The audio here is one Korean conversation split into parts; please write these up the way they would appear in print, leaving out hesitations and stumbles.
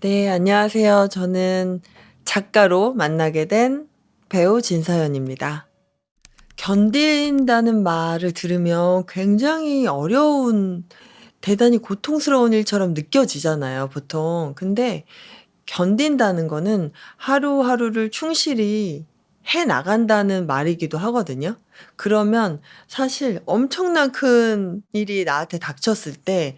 네, 안녕하세요. 저는 작가로 만나게 된 배우 진서연입니다. 견딘다는 말을 들으면 굉장히 어려운, 대단히 고통스러운 일처럼 느껴지잖아요, 보통. 근데 견딘다는 거는 하루하루를 충실히 해 나간다는 말이기도 하거든요. 그러면 사실 엄청난 큰 일이 나한테 닥쳤을 때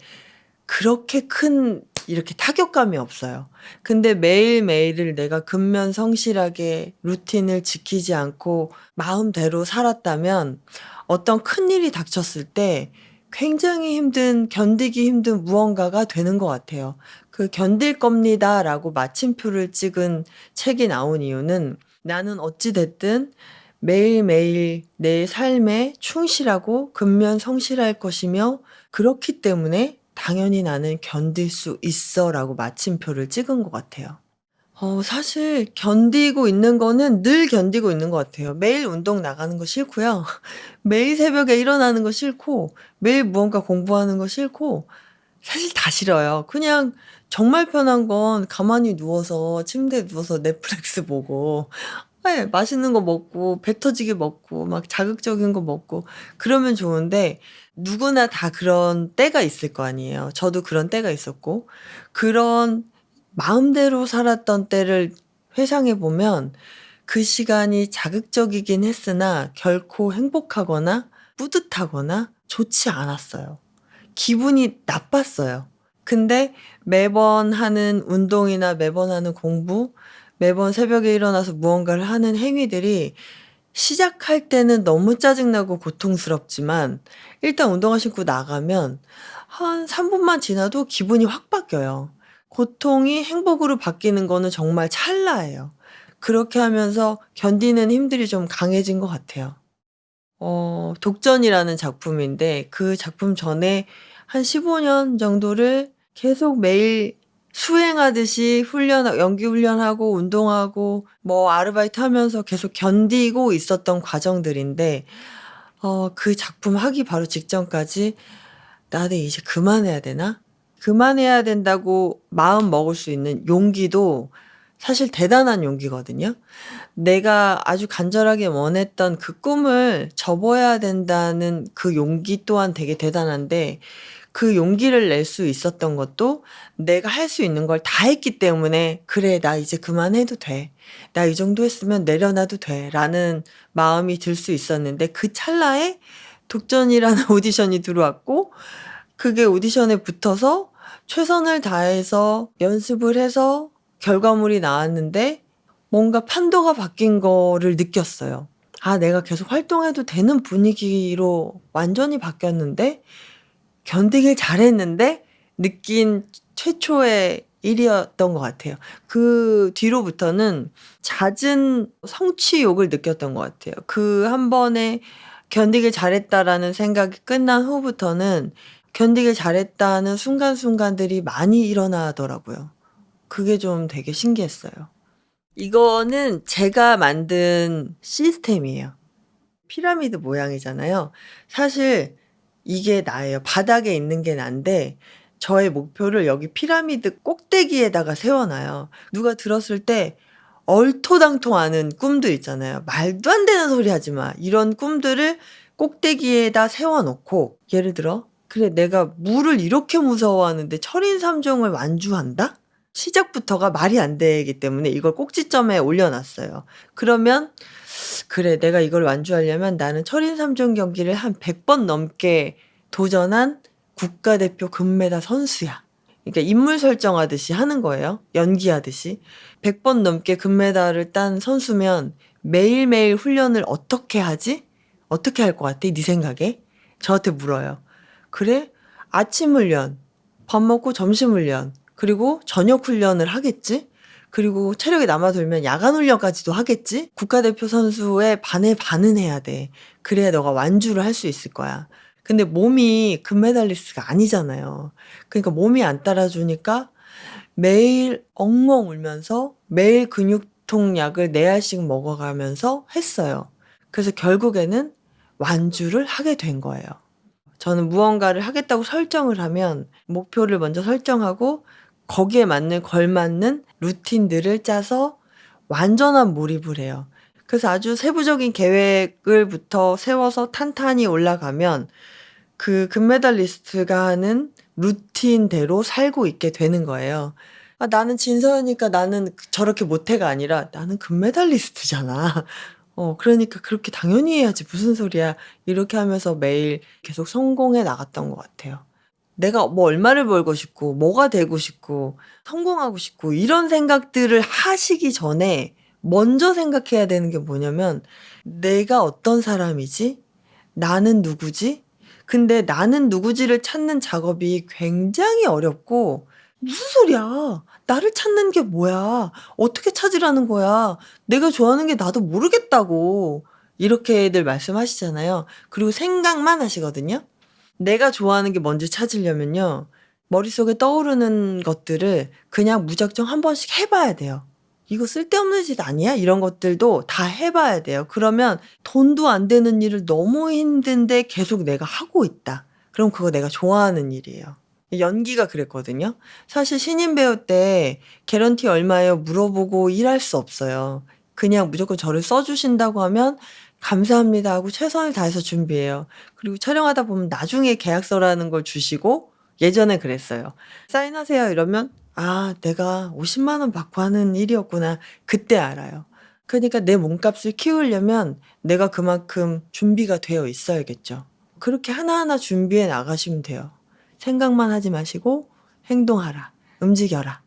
그렇게 큰 이렇게 타격감이 없어요. 근데 매일매일을 내가 근면성실하게 루틴을 지키지 않고 마음대로 살았다면 어떤 큰일이 닥쳤을 때 굉장히 견디기 힘든 무언가가 되는 것 같아요. 그 견딜 겁니다라고 마침표를 찍은 책이 나온 이유는 나는 어찌됐든 매일매일 내 삶에 충실하고 근면성실할 것이며 그렇기 때문에 당연히 나는 견딜 수 있어 라고 마침표를 찍은 것 같아요. 사실 견디고 있는 거는 늘 견디고 있는 것 같아요. 매일 운동 나가는 거 싫고요. 매일 새벽에 일어나는 거 싫고, 매일 무언가 공부하는 거 싫고, 사실 다 싫어요. 그냥 정말 편한 건 가만히 누워서, 침대에 누워서 넷플릭스 보고, 네, 맛있는 거 먹고, 배 터지게 먹고, 막 자극적인 거 먹고, 그러면 좋은데, 누구나 다 그런 때가 있을 거 아니에요. 저도 그런 때가 있었고, 그런 마음대로 살았던 때를 회상해 보면 그 시간이 자극적이긴 했으나 결코 행복하거나 뿌듯하거나 좋지 않았어요. 기분이 나빴어요. 근데 매번 하는 운동이나 매번 하는 공부, 매번 새벽에 일어나서 무언가를 하는 행위들이 시작할 때는 너무 짜증나고 고통스럽지만 일단 운동화 신고 나가면 한 3분만 지나도 기분이 확 바뀌어요. 고통이 행복으로 바뀌는 거는 정말 찰나예요. 그렇게 하면서 견디는 힘들이 좀 강해진 것 같아요. 독전이라는 작품인데 그 작품 전에 한 15년 정도를 계속 매일 수행하듯이 연기 훈련하고 운동하고 뭐 아르바이트 하면서 계속 견디고 있었던 과정들인데 그 작품 하기 바로 직전까지 '나는 이제 그만해야 되나?' 그만해야 된다고 마음 먹을 수 있는 용기도 사실 대단한 용기거든요. 내가 아주 간절하게 원했던 그 꿈을 접어야 된다는 그 용기 또한 되게 대단한데 그 용기를 낼 수 있었던 것도 내가 할 수 있는 걸 다 했기 때문에 '그래 나 이제 그만해도 돼. 나 이 정도 했으면 내려놔도 돼.'라는 마음이 들 수 있었는데 그 찰나에 독전이라는 오디션이 들어왔고 그게 오디션에 붙어서 최선을 다해서 연습을 해서 결과물이 나왔는데 뭔가 판도가 바뀐 거를 느꼈어요. '아 내가 계속 활동해도 되는 분위기로 완전히 바뀌었는데 견디길 잘했는데?' 느낀 최초의 일이었던 것 같아요. 그 뒤로부터는 잦은 성취욕을 느꼈던 것 같아요. 그 한 번에 '견디길 잘했다.'라는 생각이 끝난 후부터는 견디길 잘했다는 순간순간들이 많이 일어나더라고요. 그게 좀 되게 신기했어요. 이거는 제가 만든 시스템이에요. 피라미드 모양이잖아요. 사실 이게 나예요. 바닥에 있는 게 난데 저의 목표를 여기 피라미드 꼭대기에다가 세워 놔요. 누가 들었을 때 얼토당토하는 꿈들 있잖아요. '말도 안 되는 소리 하지 마.' 이런 꿈들을 꼭대기에다 세워 놓고 예를 들어 '그래 내가 물을 이렇게 무서워하는데 철인삼종을 완주한다?' 시작부터가 말이 안 되기 때문에 이걸 꼭지점에 올려 놨어요. 그러면 '그래 내가 이걸 완주하려면 나는 철인삼종 경기를 한 100번 넘게 도전한 국가대표 금메달 선수야.' 그러니까 인물 설정하듯이 하는 거예요, 연기하듯이. 100번 넘게 금메달을 딴 선수면 매일매일 훈련을 어떻게 하지? 어떻게 할 것 같아 네 생각에? 저한테 물어요. "그래? 아침 훈련, 밥 먹고 점심 훈련, 그리고 저녁 훈련을 하겠지? 그리고 체력이 남아돌면 야간 훈련까지도 하겠지? 국가대표 선수의 반의 반은 해야 돼. 그래야 너가 완주를 할 수 있을 거야." 근데 몸이 금메달리스트가 아니잖아요. 그러니까 몸이 안 따라주니까 매일 엉엉 울면서 매일 근육통 약을 4 알씩 먹어가면서 했어요. 그래서 결국에는 완주를 하게 된 거예요. 저는 무언가를 하겠다고 설정을 하면 목표를 먼저 설정하고 거기에 맞는 걸맞는 루틴들을 짜서 완전한 몰입을 해요. 그래서 아주 세부적인 계획을부터 세워서 탄탄히 올라가면 그 금메달리스트가 하는 루틴대로 살고 있게 되는 거예요. 아, 나는 진서연이니까 나는 저렇게 못해가 아니라 나는 금메달리스트잖아. 그러니까 그렇게 당연히 해야지. 무슨 소리야. 이렇게 하면서 매일 계속 성공해 나갔던 것 같아요. 내가 뭐 얼마를 벌고 싶고, 뭐가 되고 싶고, 성공하고 싶고, 이런 생각들을 하시기 전에 먼저 생각해야 되는 게 뭐냐면, 내가 어떤 사람이지? 나는 누구지? 근데 나는 누구지를 찾는 작업이 굉장히 어렵고, 무슨 소리야? 나를 찾는 게 뭐야? 어떻게 찾으라는 거야? 내가 좋아하는 게 나도 모르겠다고. 이렇게들 말씀하시잖아요. 그리고 생각만 하시거든요. 내가 좋아하는 게 뭔지 찾으려면요. 머릿속에 떠오르는 것들을 그냥 무작정 한 번씩 해봐야 돼요. 이거 쓸데없는 짓 아니야? 이런 것들도 다 해봐야 돼요. 그러면 돈도 안 되는 일을 너무 힘든데 계속 내가 하고 있다. 그럼 그거 내가 좋아하는 일이에요. 연기가 그랬거든요. 사실 신인 배우 때 개런티 얼마예요? 물어보고 일할 수 없어요. 그냥 무조건 저를 써주신다고 하면 감사합니다 하고 최선을 다해서 준비해요. 그리고 촬영하다 보면 나중에 계약서라는 걸 주시고 예전에 그랬어요. 사인하세요 이러면 아, 내가 50만 원 받고 하는 일이었구나. 그때 알아요. 그러니까 내 몸값을 키우려면 내가 그만큼 준비가 되어 있어야겠죠. 그렇게 하나하나 준비해 나가시면 돼요. 생각만 하지 마시고 행동하라. 움직여라.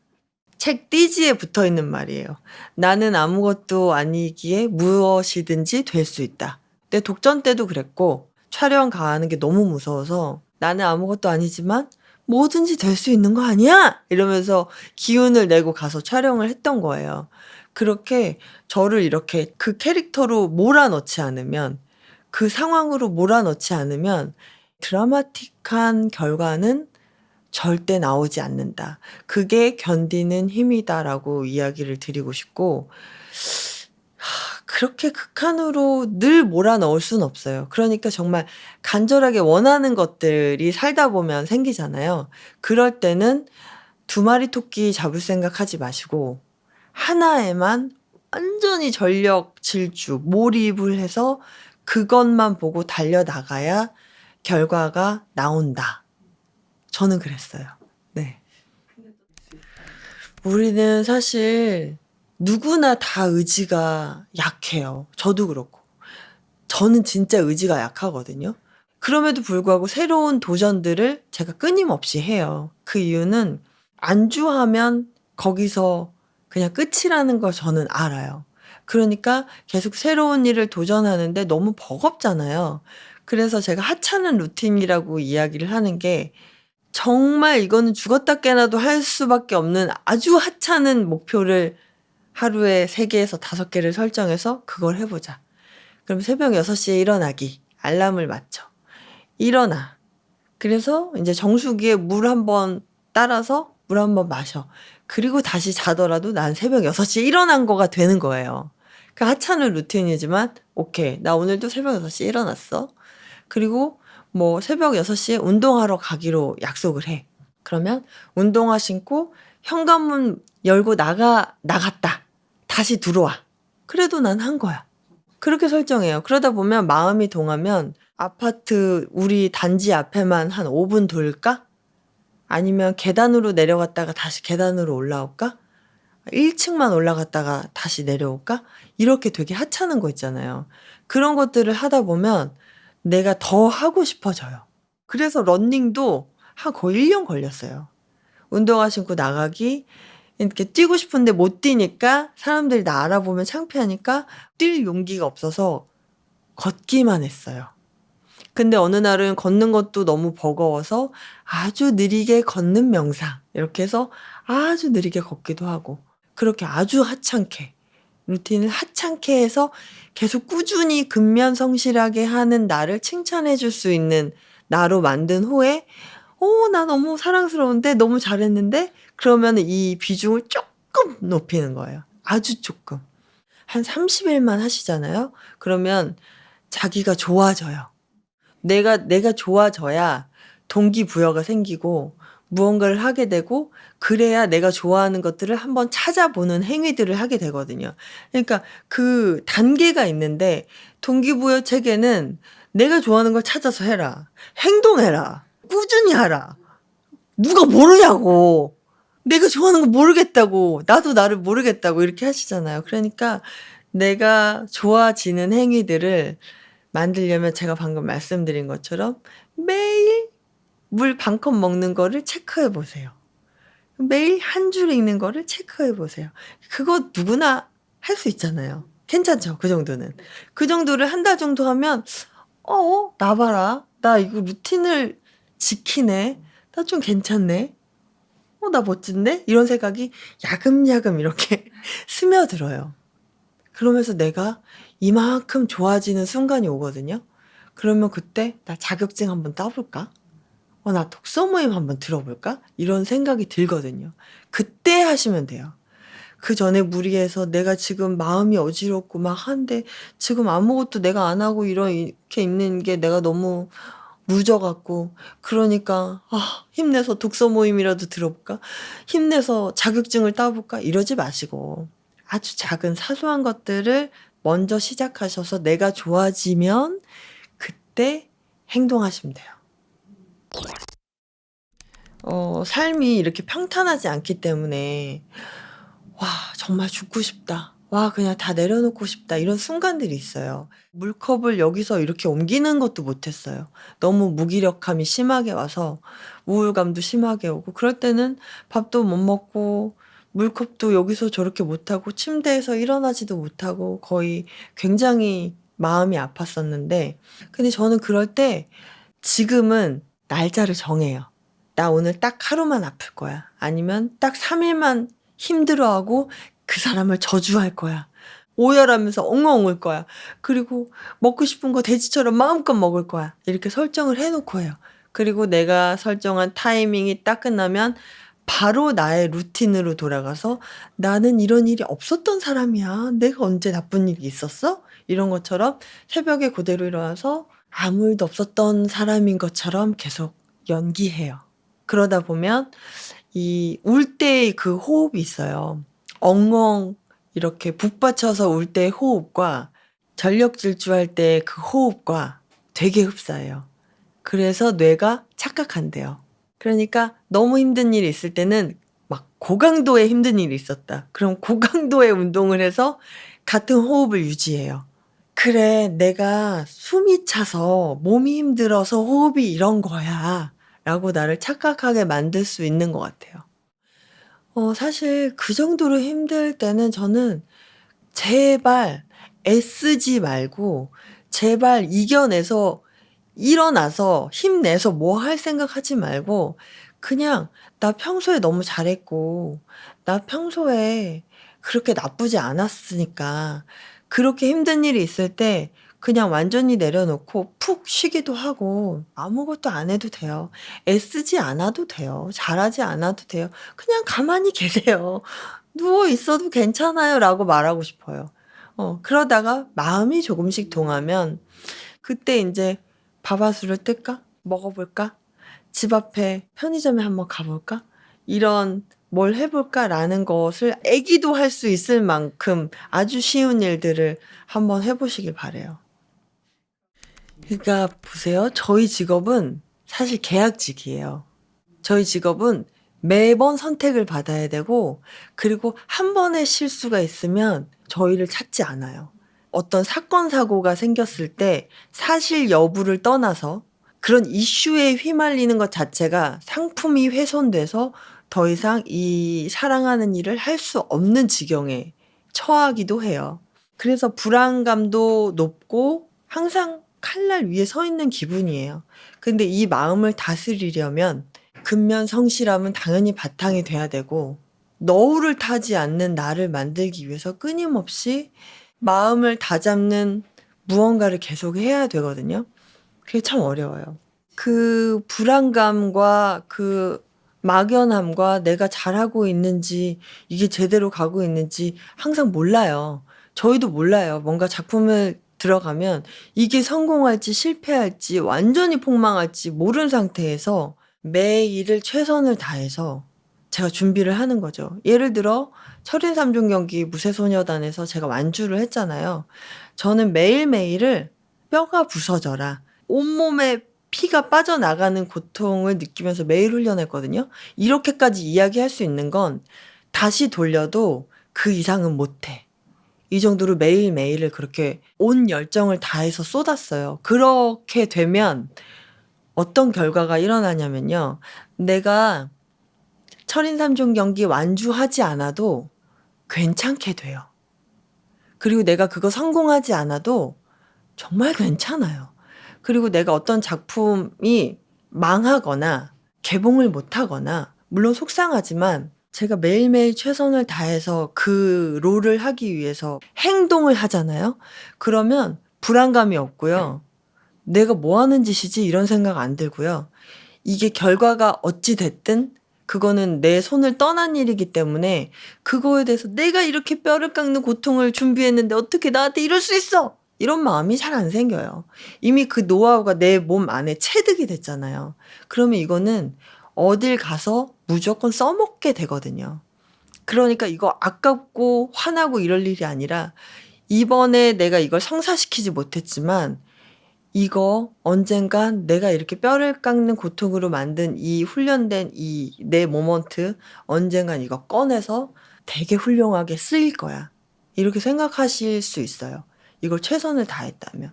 책 띠지에 붙어 있는 말이에요. 나는 아무것도 아니기에 무엇이든지 될 수 있다. 내 독전 때도 그랬고 촬영 가는 게 너무 무서워서 나는 아무것도 아니지만 뭐든지 될 수 있는 거 아니야? 이러면서 기운을 내고 가서 촬영을 했던 거예요. 그렇게 저를 이렇게 그 캐릭터로 몰아넣지 않으면 그 상황으로 몰아넣지 않으면 드라마틱한 결과는 절대 나오지 않는다. 그게 견디는 힘이다라고 이야기를 드리고 싶고, 그렇게 극한으로 늘 몰아넣을 순 없어요. 그러니까 정말 간절하게 원하는 것들이 살다 보면 생기잖아요. 그럴 때는 두 마리 토끼 잡을 생각 하지 마시고, 하나에만 완전히 전력 질주, 몰입을 해서 그것만 보고 달려나가야 결과가 나온다. 저는 그랬어요. 네. 우리는 사실 누구나 다 의지가 약해요. 저도 그렇고. 저는 진짜 의지가 약하거든요. 그럼에도 불구하고 새로운 도전들을 제가 끊임없이 해요. 그 이유는 안주하면 거기서 그냥 끝이라는 걸 저는 알아요. 그러니까 계속 새로운 일을 도전하는데 너무 버겁잖아요. 그래서 제가 하찮은 루틴이라고 이야기를 하는 게 정말 이거는 죽었다 깨나도 할 수밖에 없는 아주 하찮은 목표를 하루에 3개에서 5개를 설정해서 그걸 해보자. 그럼 새벽 6시에 일어나기. 알람을 맞춰. 일어나. 그래서 이제 정수기에 물 한번 따라서 물 한번 마셔. 그리고 다시 자더라도 난 새벽 6시에 일어난 거가 되는 거예요. 그 하찮은 루틴이지만 오케이. 나 오늘도 새벽 6시에 일어났어. 그리고 뭐 새벽 6시에 운동하러 가기로 약속을 해. 그러면 운동화 신고 현관문 열고 나갔다. 다시 들어와. 그래도 난 한 거야. 그렇게 설정해요. 그러다 보면 마음이 동하면 아파트 우리 단지 앞에만 한 5분 돌까? 아니면 계단으로 내려갔다가 다시 계단으로 올라올까? 1층만 올라갔다가 다시 내려올까? 이렇게 되게 하찮은 거 있잖아요. 그런 것들을 하다 보면 내가 더 하고 싶어져요. 그래서 러닝도 한 거의 1년 걸렸어요. 운동화 신고 나가기, 이렇게 뛰고 싶은데 못 뛰니까 사람들이 나 알아보면 창피하니까 뛸 용기가 없어서 걷기만 했어요. 근데 어느 날은 걷는 것도 너무 버거워서 아주 느리게 걷는 명상. 이렇게 해서 아주 느리게 걷기도 하고. 그렇게 아주 하찮게, 루틴을 하찮게 해서 계속 꾸준히 근면성실하게 하는 나를 칭찬해 줄 수 있는 나로 만든 후에, 나 너무 사랑스러운데? 너무 잘했는데? 그러면 이 비중을 조금 높이는 거예요. 아주 조금. 한 30일만 하시잖아요? 그러면 자기가 좋아져요. 내가 좋아져야 동기부여가 생기고 무언가를 하게 되고 그래야 내가 좋아하는 것들을 한번 찾아보는 행위들을 하게 되거든요. 그러니까 그 단계가 있는데 동기부여 체계는 내가 좋아하는 걸 찾아서 해라. 행동해라. 꾸준히 하라. 누가 모르냐고. 내가 좋아하는 거 모르겠다고. 나도 나를 모르겠다고 이렇게 하시잖아요. 그러니까 내가 좋아지는 행위들을 만들려면 제가 방금 말씀드린 것처럼 매일 물 반 컵 먹는 거를 체크해 보세요. 매일 한 줄 읽는 거를 체크해 보세요. 그거 누구나 할 수 있잖아요. 괜찮죠? 그 정도는. 그 정도를 한 달 정도 하면 나 봐라. 나 이거 루틴을 지키네. 나 좀 괜찮네. 나 멋진데? 이런 생각이 야금야금 이렇게 스며들어요. 그러면서 내가 이만큼 좋아지는 순간이 오거든요. 그러면 그때 나 자격증 한번 따볼까? 나 독서 모임 한번 들어볼까? 이런 생각이 들거든요. 그때 하시면 돼요. 그 전에 무리해서 내가 지금 마음이 어지럽고 막 한데 지금 아무것도 내가 안 하고 이렇게 있는 게 내가 너무 무져 갖고 그러니까 힘내서 독서 모임이라도 들어볼까? 힘내서 자격증을 따볼까? 이러지 마시고 아주 작은 사소한 것들을 먼저 시작하셔서 내가 좋아지면 그때 행동하시면 돼요. 삶이 이렇게 평탄하지 않기 때문에 와, 정말 죽고 싶다. 와, 그냥 다 내려놓고 싶다. 이런 순간들이 있어요. 물컵을 여기서 이렇게 옮기는 것도 못했어요. 너무 무기력함이 심하게 와서 우울감도 심하게 오고 그럴 때는 밥도 못 먹고 물컵도 여기서 저렇게 못하고 침대에서 일어나지도 못하고 거의 굉장히 마음이 아팠었는데 근데 저는 그럴 때 지금은 날짜를 정해요. 나 오늘 딱 하루만 아플 거야. 아니면 딱 3일만 힘들어하고 그 사람을 저주할 거야. 오열하면서 엉엉 울 거야. 그리고 먹고 싶은 거 돼지처럼 마음껏 먹을 거야. 이렇게 설정을 해놓고 해요. 그리고 내가 설정한 타이밍이 딱 끝나면 바로 나의 루틴으로 돌아가서 나는 이런 일이 없었던 사람이야. 내가 언제 나쁜 일이 있었어? 이런 것처럼 새벽에 그대로 일어나서 아무 일도 없었던 사람인 것처럼 계속 연기해요. 그러다 보면 이 울 때의 그 호흡이 있어요. 엉엉 이렇게 북받쳐서 울 때의 호흡과 전력 질주할 때 그 호흡과 되게 흡사해요. 그래서 뇌가 착각한대요. 그러니까 너무 힘든 일이 있을 때는 막 고강도의 힘든 일이 있었다. 그럼 고강도의 운동을 해서 같은 호흡을 유지해요. 그래, 내가 숨이 차서 몸이 힘들어서 호흡이 이런 거야. 라고 나를 착각하게 만들 수 있는 것 같아요. 사실 그 정도로 힘들 때는 저는 제발 애쓰지 말고 제발 이겨내서 일어나서 힘내서 뭐 할 생각하지 말고 그냥 '나 평소에 너무 잘했고 나 평소에 그렇게 나쁘지 않았으니까 그렇게 힘든 일이 있을 때 그냥 완전히 내려놓고 푹 쉬기도 하고 아무것도 안 해도 돼요. 애쓰지 않아도 돼요. 잘하지 않아도 돼요. 그냥 가만히 계세요. 누워 있어도 괜찮아요.'라고 말하고 싶어요. 그러다가 마음이 조금씩 동하면 그때 인제 '밥한술을 뜰까? 먹어 볼까? 집 앞에 편의점에 한번 가 볼까? 이런 뭘 해 볼까?'라는 것을 애기도 할 수 있을 만큼 아주 쉬운 일들을 한번 해 보시길 바라요. 그러니까 보세요. 저희 직업은 사실 계약직이에요. 저희 직업은 매번 선택을 받아야 되고 그리고 한 번의 실수가 있으면 저희를 찾지 않아요. 어떤 사건 사고가 생겼을 때 사실 여부를 떠나서 그런 이슈에 휘말리는 것 자체가 상품이 훼손돼서 더 이상 이 사랑하는 일을 할 수 없는 지경에 처하기도 해요. 그래서 불안감도 높고 항상 칼날 위에 서 있는 기분이에요. 근데 이 마음을 다스리려면 근면성실함은 당연히 바탕이 돼야 되고 너울을 타지 않는 나를 만들기 위해서 끊임없이 마음을 다잡는 무언가를 계속 해야 되거든요. 그게 참 어려워요. 그 불안감과 그 막연함과 내가 잘하고 있는지 이게 제대로 가고 있는지 항상 몰라요. 저희도 몰라요. 뭔가 작품을 들어가면 이게 성공할지 실패할지 완전히 폭망할지 모르는 상태에서 매일을 최선을 다해서 제가 준비를 하는 거죠. 예를 들어 철인 3종 경기 무쇠소녀단에서 제가 완주를 했잖아요. 저는 매일매일을 뼈가 부서져라, 온몸에 피가 빠져나가는 고통을 느끼면서 매일 훈련했거든요. 이렇게까지 이야기할 수 있는 건 다시 돌려도 그 이상은 못해. 이 정도로 매일매일을 그렇게 온 열정을 다해서 쏟았어요. 그렇게 되면 어떤 결과가 일어나냐면요. 내가 철인 3종 경기 완주하지 않아도 괜찮게 돼요. 그리고 내가 그거 성공하지 않아도 정말 괜찮아요. 그리고 내가 어떤 작품이 망하거나 개봉을 못하거나, 물론 속상하지만 제가 매일매일 최선을 다해서 그 롤을 하기 위해서 행동을 하잖아요. 그러면 불안감이 없고요. 내가 뭐 하는 짓이지? 이런 생각 안 들고요. 이게 결과가 어찌 됐든 그거는 내 손을 떠난 일이기 때문에 그거에 대해서 '내가 이렇게 뼈를 깎는 고통을 준비했는데 어떻게 나한테 이럴 수 있어!' 이런 마음이 잘 안 생겨요. 이미 그 노하우가 내 몸 안에 체득이 됐잖아요. 그러면 이거는 어딜 가서 무조건 써먹게 되거든요. 그러니까 이거 아깝고 화나고 이럴 일이 아니라, 이번에 내가 이걸 성사시키지 못했지만 이거 언젠간 내가 이렇게 뼈를 깎는 고통으로 만든 이 훈련된 이 내 모먼트, 언젠간 이거 꺼내서 되게 훌륭하게 쓰일 거야. 이렇게 생각하실 수 있어요. 이걸 최선을 다했다면.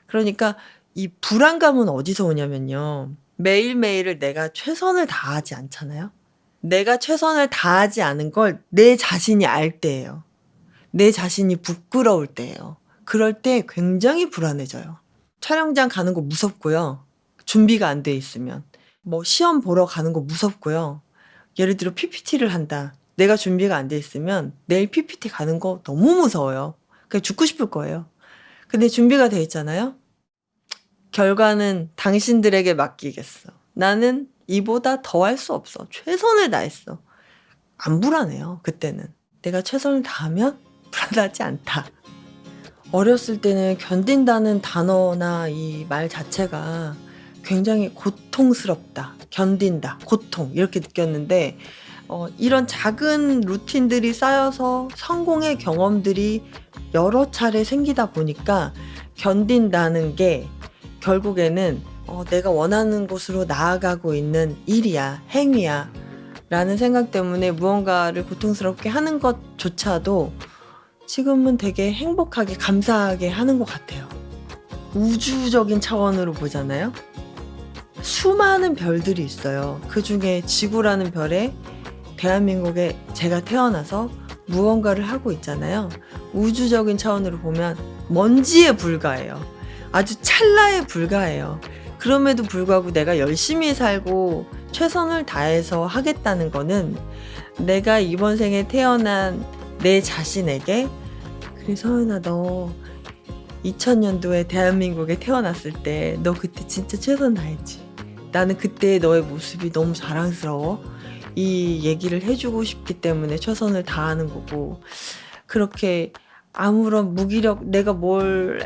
그러니까 이 불안감은 어디서 오냐면요. 매일매일을 내가 최선을 다하지 않잖아요. 내가 최선을 다하지 않은 걸 내 자신이 알 때예요. 내 자신이 부끄러울 때예요. 그럴 때 굉장히 불안해져요. 촬영장 가는 거 무섭고요. 준비가 안 돼 있으면. 뭐 시험 보러 가는 거 무섭고요. 예를 들어 PPT를 한다. 내가 준비가 안 돼 있으면 내일 PPT 가는 거 너무 무서워요. 그냥 죽고 싶을 거예요. 근데 준비가 돼 있잖아요. 결과는 당신들에게 맡기겠어. 나는 이보다 더 할 수 없어. 최선을 다했어. 안 불안해요, 그때는. 내가 최선을 다하면 불안하지 않다. 어렸을 때는 견딘다는 단어나 이 말 자체가 굉장히 고통스럽다, 견딘다, 고통 이렇게 느꼈는데, 이런 작은 루틴들이 쌓여서 성공의 경험들이 여러 차례 생기다 보니까 견딘다는 게 결국에는 내가 원하는 곳으로 나아가고 있는 일이야, 행위야 라는 생각 때문에 무언가를 고통스럽게 하는 것조차도 지금은 되게 행복하게 감사하게 하는 것 같아요. 우주적인 차원으로 보잖아요. 수많은 별들이 있어요. 그중에 지구라는 별에 대한민국에 제가 태어나서 무언가를 하고 있잖아요. 우주적인 차원으로 보면 먼지에 불과해요. 아주 찰나에 불과해요. 그럼에도 불구하고 내가 열심히 살고 최선을 다해서 하겠다는 거는 내가 이번 생에 태어난 내 자신에게, 그래 서연아, 너 2000년도에 대한민국에 태어났을 때 너 그때 진짜 최선 다했지. 나는 그때 너의 모습이 너무 자랑스러워. 이 얘기를 해주고 싶기 때문에 최선을 다하는 거고, 그렇게 아무런 무기력, 내가 뭘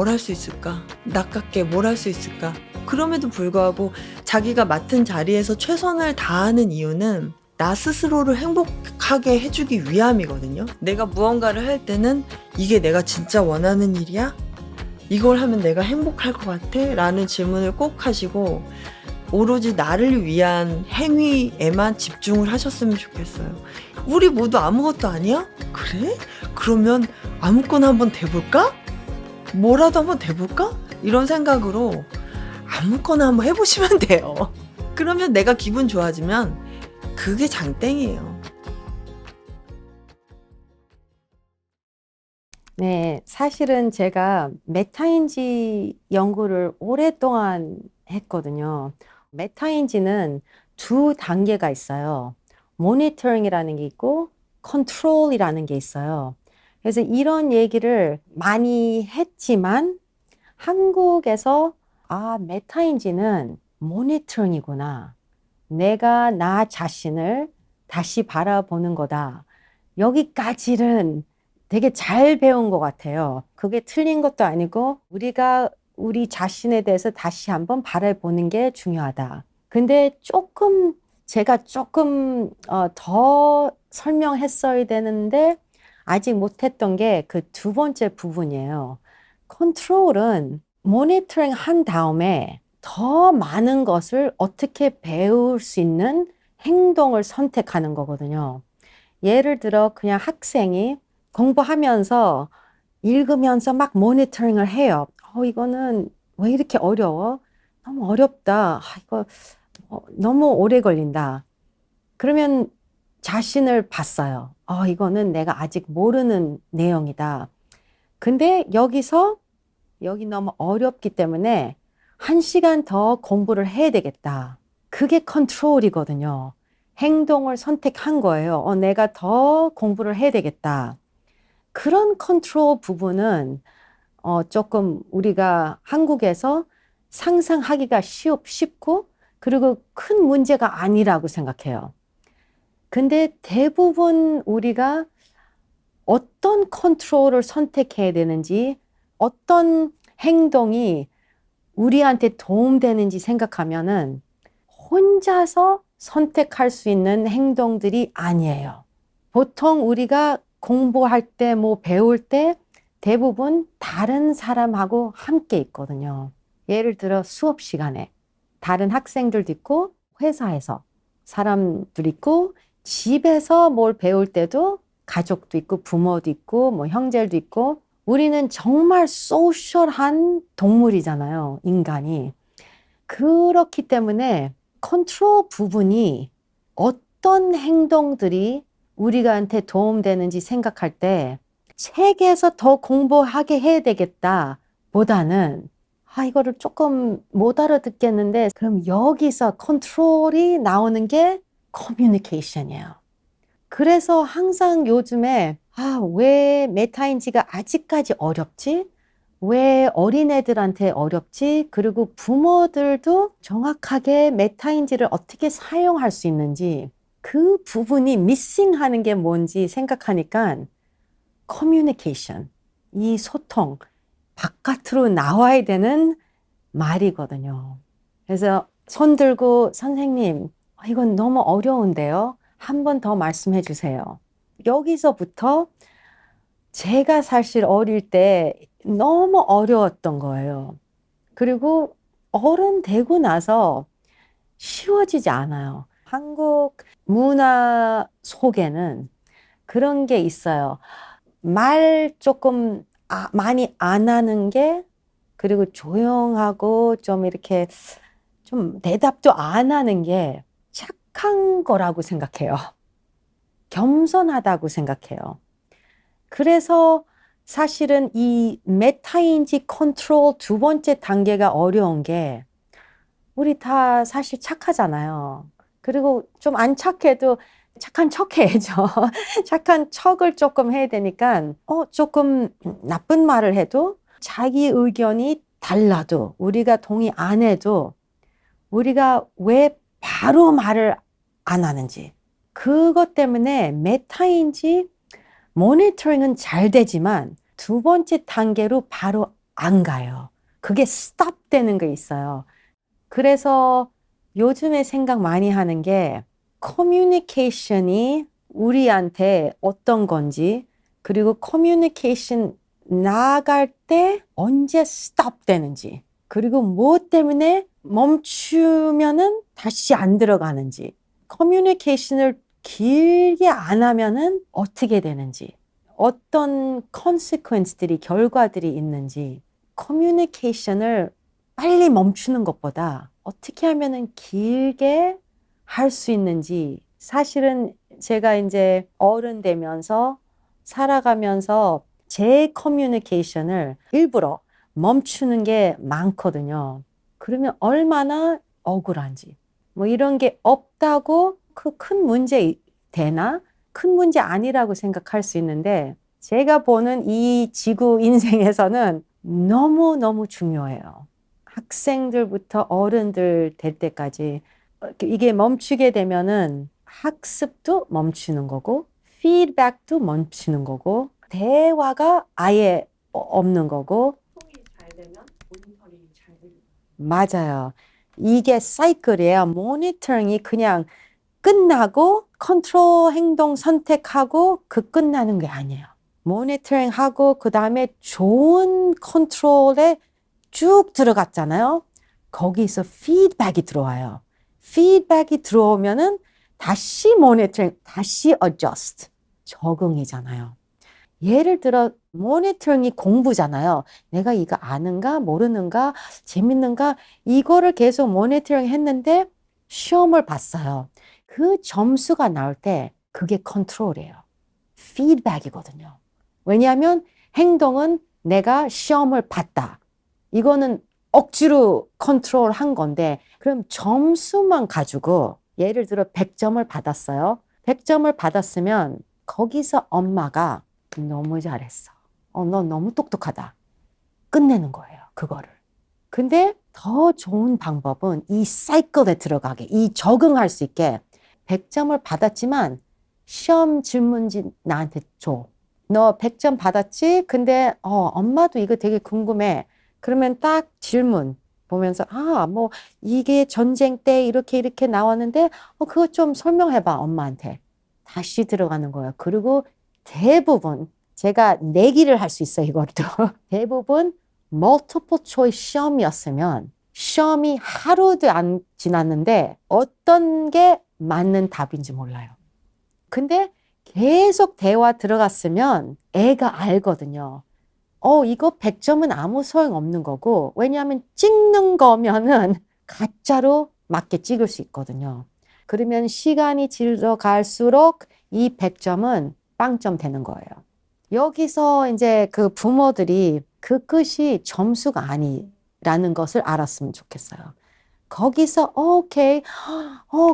할 수 있을까? 낯깝게 뭘 할 수 있을까? 그럼에도 불구하고 자기가 맡은 자리에서 최선을 다하는 이유는 나 스스로를 행복하게 해주기 위함이거든요. 내가 무언가를 할 때는 이게 내가 진짜 원하는 일이야? 이걸 하면 내가 행복할 것 같아? 라는 질문을 꼭 하시고 오로지 나를 위한 행위에만 집중을 하셨으면 좋겠어요. 우리 모두 아무것도 아니야? 그래? 그러면 아무거나 한번 돼볼까? 뭐라도 한번 돼볼까? 이런 생각으로 아무거나 한번 해보시면 돼요. 그러면 내가 기분 좋아지면 그게 장땡이에요. 네, 사실은 제가 메타인지 연구를 오랫동안 했거든요. 메타인지는 두 단계가 있어요. 모니터링이라는 게 있고 컨트롤이라는 게 있어요. 그래서 이런 얘기를 많이 했지만 한국에서 메타인지는 모니터링이구나. 내가 나 자신을 다시 바라보는 거다. 여기까지는 되게 잘 배운 것 같아요. 그게 틀린 것도 아니고 우리가 우리 자신에 대해서 다시 한번 바라보는 게 중요하다. 근데 제가 조금 더 설명했어야 되는데 아직 못했던 게 그 두 번째 부분이에요. 컨트롤은 모니터링 한 다음에 더 많은 것을 어떻게 배울 수 있는 행동을 선택하는 거거든요. 예를 들어 그냥 학생이 공부하면서 읽으면서 막 모니터링을 해요. 이거는 왜 이렇게 어려워? 너무 어렵다. 이거 너무 오래 걸린다. 그러면 자신을 봤어요. 이거는 내가 아직 모르는 내용이다. 근데 여기 너무 어렵기 때문에 1시간 더 공부를 해야 되겠다. 그게 컨트롤이거든요. 행동을 선택한 거예요. 내가 더 공부를 해야 되겠다. 그런 컨트롤 부분은 조금 우리가 한국에서 상상하기가 쉽고 그리고 큰 문제가 아니라고 생각해요. 근데 대부분 우리가 어떤 컨트롤을 선택해야 되는지, 어떤 행동이 우리한테 도움되는지 생각하면은 혼자서 선택할 수 있는 행동들이 아니에요. 보통 우리가 공부할 때, 배울 때 대부분 다른 사람하고 함께 있거든요. 예를 들어 수업 시간에 다른 학생들도 있고, 회사에서 사람들 있고, 집에서 뭘 배울 때도 가족도 있고, 부모도 있고, 형제도 있고, 우리는 정말 소셜한 동물이잖아요, 인간이. 그렇기 때문에 컨트롤 부분이 어떤 행동들이 우리한테 도움되는지 생각할 때 책에서 더 공부하게 해야 되겠다 보다는 이거를 조금 못 알아듣겠는데 그럼 여기서 컨트롤이 나오는 게 커뮤니케이션이에요. 그래서 항상 요즘에 왜 메타인지가 아직까지 어렵지? 왜 어린애들한테 어렵지? 그리고 부모들도 정확하게 메타인지를 어떻게 사용할 수 있는지 그 부분이 미싱하는 게 뭔지 생각하니까 커뮤니케이션, 이 소통, 바깥으로 나와야 되는 말이거든요. 그래서 손 들고 선생님, 이건 너무 어려운데요. 한 번 더 말씀해 주세요. 여기서부터 제가 사실 어릴 때 너무 어려웠던 거예요. 그리고 어른 되고 나서 쉬워지지 않아요. 한국 문화 속에는 그런 게 있어요. 말 조금 많이 안 하는 게, 그리고 조용하고 좀 이렇게 좀 대답도 안 하는 게 착한 거라고 생각해요. 겸손하다고 생각해요. 그래서 사실은 이 메타인지 컨트롤 두 번째 단계가 어려운 게 우리 다 사실 착하잖아요. 그리고 좀 안 착해도 착한 척 해야죠. 착한 척을 조금 해야 되니까 조금 나쁜 말을 해도 자기 의견이 달라도 우리가 동의 안 해도 우리가 왜 바로 말을 안 하는지 그것 때문에 메타인지 모니터링은 잘 되지만 두 번째 단계로 바로 안 가요. 그게 스탑 되는 게 있어요. 그래서 요즘에 생각 많이 하는 게 커뮤니케이션이 우리한테 어떤 건지, 그리고 커뮤니케이션 나아갈 때 언제 스탑 되는지, 그리고 뭐 때문에 멈추면은 다시 안 들어가는지, 커뮤니케이션을 길게 안 하면은 어떻게 되는지, 어떤 consequence들이, 결과들이 있는지, 커뮤니케이션을 빨리 멈추는 것보다 어떻게 하면은 길게 할 수 있는지, 사실은 제가 이제 어른 되면서 살아가면서 제 커뮤니케이션을 일부러 멈추는 게 많거든요. 그러면 얼마나 억울한지. 이런 게 없다고 그 큰 문제 되나? 큰 문제 아니라고 생각할 수 있는데 제가 보는 이 지구 인생에서는 너무너무 중요해요. 학생들부터 어른들 될 때까지 이게 멈추게 되면은 학습도 멈추는 거고 피드백도 멈추는 거고 대화가 아예 없는 거고 소통이 잘 되면 모니터링이 잘 되는 거예요. 맞아요. 이게 사이클이에요. 모니터링이 그냥 끝나고 컨트롤 행동 선택하고 그 끝나는 게 아니에요. 모니터링 하고 그 다음에 좋은 컨트롤에 쭉 들어갔잖아요. 거기서 피드백이 들어와요. 피드백이 들어오면은 다시 모니터링, 다시 adjust, 적응이잖아요. 예를 들어 모니터링이 공부잖아요. 내가 이거 아는가 모르는가 재밌는가 이거를 계속 모니터링 했는데 시험을 봤어요. 그 점수가 나올 때 그게 컨트롤이에요. 피드백이거든요. 왜냐하면 행동은 내가 시험을 봤다. 이거는 억지로 컨트롤한 건데 그럼 점수만 가지고 예를 들어 100점을 받았어요. 100점을 받았으면 거기서 엄마가 너무 잘했어. 너 너무 똑똑하다. 끝내는 거예요. 그거를. 근데 더 좋은 방법은 이 사이클에 들어가게, 이 적응할 수 있게 100점을 받았지만 시험 질문지 나한테 줘. 너 100점 받았지? 근데 엄마도 이거 되게 궁금해. 그러면 딱 질문 보면서 뭐 이게 전쟁 때 이렇게 나왔는데 그거 좀 설명해봐 엄마한테. 다시 들어가는 거예요. 그리고 대부분 제가 내기를 할 수 있어요. 이것도. 대부분 multiple choice 시험이었으면 시험이 하루도 안 지났는데 어떤 게 맞는 답인지 몰라요. 근데 계속 대화 들어갔으면 애가 알거든요. 이거 100점은 아무 소용 없는 거고, 왜냐하면 찍는 거면은 가짜로 맞게 찍을 수 있거든요. 그러면 시간이 질러갈수록 이 100점은 빵점 되는 거예요. 여기서 이제 그 부모들이 그 끝이 점수가 아니라는 것을 알았으면 좋겠어요. 거기서 오케이.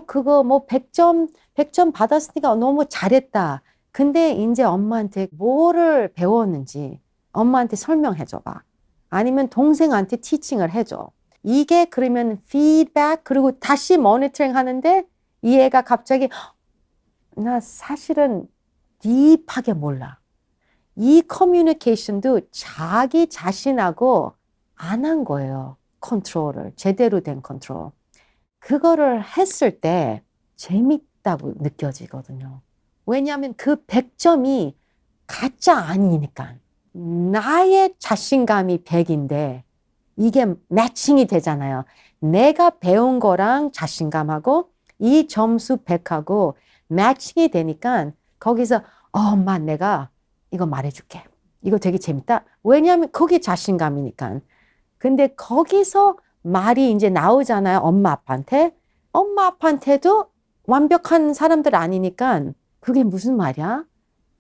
그거 뭐 100점 받았으니까 너무 잘했다. 근데 이제 엄마한테 뭐를 배웠는지 엄마한테 설명해 줘봐. 아니면 동생한테 티칭을 해줘. 이게 그러면 피드백 그리고 다시 모니터링 하는데 이 애가 갑자기 나 사실은 딥하게 몰라. 이 커뮤니케이션도 자기 자신하고 안 한 거예요. 컨트롤을. 제대로 된 컨트롤. 그거를 했을 때 재밌다고 느껴지거든요. 왜냐하면 그 100점이 가짜 아니니까. 나의 자신감이 100인데 이게 매칭이 되잖아요. 내가 배운 거랑 자신감하고 이 점수 100하고 매칭이 되니까 거기서 엄마 내가 이거 말해줄게. 이거 되게 재밌다. 왜냐하면 그게 자신감이니까. 근데 거기서 말이 이제 나오잖아요. 엄마 아빠한테. 엄마 아빠한테도 완벽한 사람들 아니니까 그게 무슨 말이야?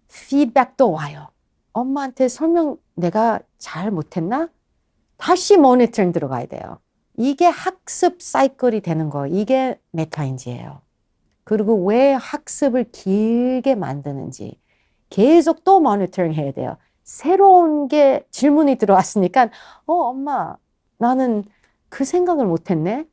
피드백도 와요. 엄마한테 설명 내가 잘 못했나? 다시 모니터링 들어가야 돼요. 이게 학습 사이클이 되는 거예요. 이게 메타인지예요. 그리고 왜 학습을 길게 만드는지 계속 또 모니터링 해야 돼요. 새로운 게 질문이 들어왔으니까 엄마 나는 그 생각을 못했네.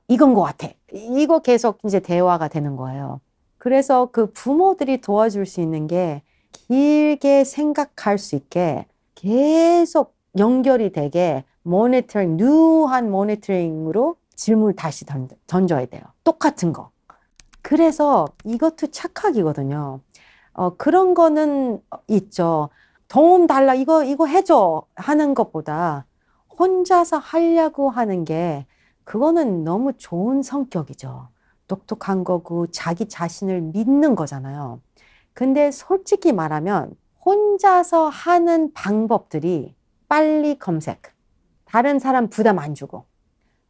이건 것 같아. 이거 계속 이제 대화가 되는 거예요. 그래서 그 부모들이 도와줄 수 있는 게 길게 생각할 수 있게 계속 연결이 되게 모니터링, 뉴한 모니터링으로 질문을 다시 던져야 돼요. 똑같은 거. 그래서 이것도 착각이거든요. 그런 거는 있죠. 도움 달라, 이거 해줘 하는 것보다 혼자서 하려고 하는 게 그거는 너무 좋은 성격이죠. 똑똑한 거고 자기 자신을 믿는 거잖아요. 근데 솔직히 말하면 혼자서 하는 방법들이 빨리 검색, 다른 사람 부담 안 주고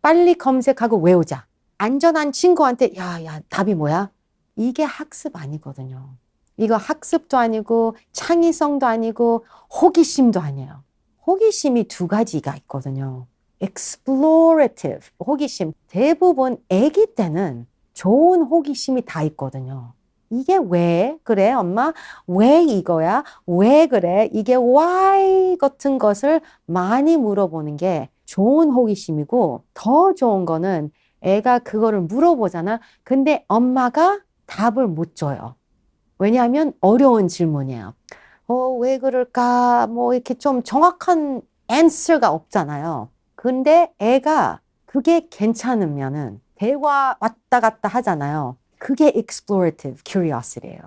빨리 검색하고 외우자. 안전한 친구한테 야, 답이 뭐야? 이게 학습 아니거든요. 이거 학습도 아니고 창의성도 아니고 호기심도 아니에요. 호기심이 두 가지가 있거든요. explorative, 호기심. 대부분 아기 때는 좋은 호기심이 다 있거든요. 이게 왜 그래, 엄마? 왜 이거야? 왜 그래? 이게 why 같은 것을 많이 물어보는 게 좋은 호기심이고 더 좋은 거는 애가 그거를 물어보잖아. 근데 엄마가 답을 못 줘요. 왜냐하면 어려운 질문이에요. 왜 그럴까? 뭐 이렇게 좀 정확한 answer가 없잖아요. 근데 애가 그게 괜찮으면은 대화 왔다 갔다 하잖아요. 그게 explorative curiosity예요.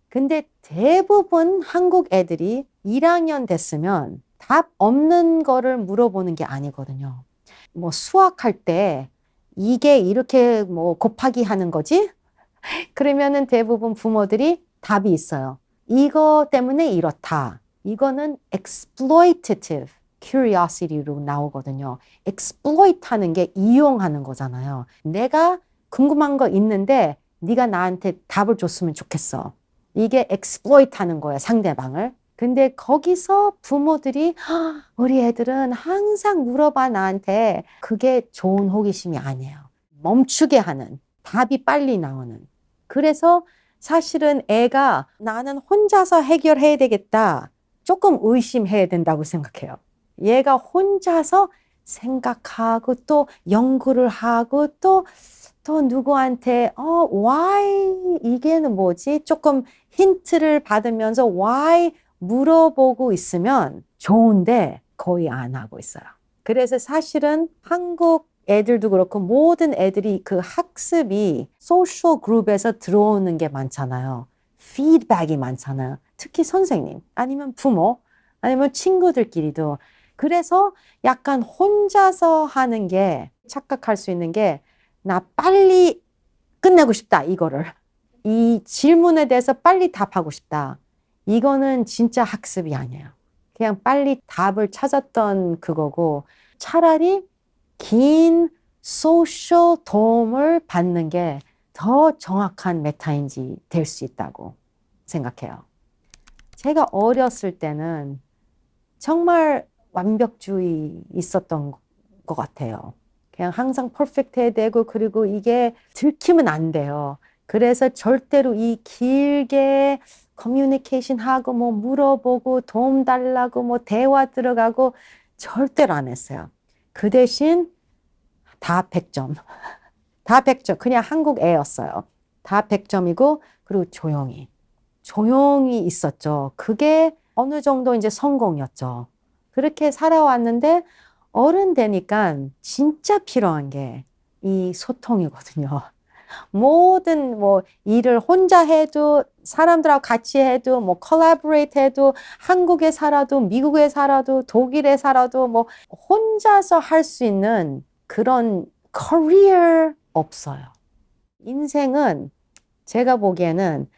근데 대부분 한국 애들이 1학년 됐으면 답 없는 거를 물어보는 게 아니거든요. 뭐 수학할 때 이게 이렇게 뭐 곱하기 하는 거지? 그러면은 대부분 부모들이 답이 있어요. 이거 때문에 이렇다. 이거는 exploitative curiosity로 나오거든요. exploit 하는 게 이용하는 거잖아요. 내가 궁금한 거 있는데 네가 나한테 답을 줬으면 좋겠어. 이게 exploit 하는 거예요, 상대방을. 근데 거기서 부모들이 우리 애들은 항상 물어봐 나한테. 그게 좋은 호기심이 아니에요. 멈추게 하는, 답이 빨리 나오는. 그래서 사실은 애가 나는 혼자서 해결해야 되겠다. 조금 의심해야 된다고 생각해요. 얘가 혼자서 생각하고 또 연구를 하고 또 누구한테 why 이게는 뭐지? 조금 힌트를 받으면서 why 물어보고 있으면 좋은데 거의 안 하고 있어요. 그래서 사실은 한국 애들도 그렇고 모든 애들이 그 학습이 소셜 그룹에서 들어오는 게 많잖아요. 피드백이 많잖아요. 특히 선생님 아니면 부모 아니면 친구들끼리도. 그래서 약간 혼자서 하는 게 착각할 수 있는 게 나 빨리 끝내고 싶다 이거를. 이 질문에 대해서 빨리 답하고 싶다. 이거는 진짜 학습이 아니에요. 그냥 빨리 답을 찾았던 그거고 차라리 긴 소셜 도움을 받는 게 더 정확한 메타인지 될 수 있다고 생각해요. 제가 어렸을 때는 정말 완벽주의 있었던 것 같아요. 그냥 항상 퍼펙트 해야 되고 그리고 이게 들키면 안 돼요. 그래서 절대로 이 길게 커뮤니케이션 하고 뭐 물어보고 도움 달라고 뭐 대화 들어가고 절대로 안 했어요. 그 대신 다 100점. 다 100점. 그냥 한국 애였어요. 다 100점이고 그리고 조용히 있었죠. 그게 어느 정도 이제 성공이었죠. 그렇게 살아왔는데 어른 되니까 진짜 필요한 게 이 소통이거든요. 모든 뭐 일을 혼자 해도 사람들하고 같이 해도 뭐 collaborate 해도 한국에 살아도 미국에 살아도 독일에 살아도 뭐 혼자서 할 수 있는 그런 career 없어요. 인생은 제가 보기에는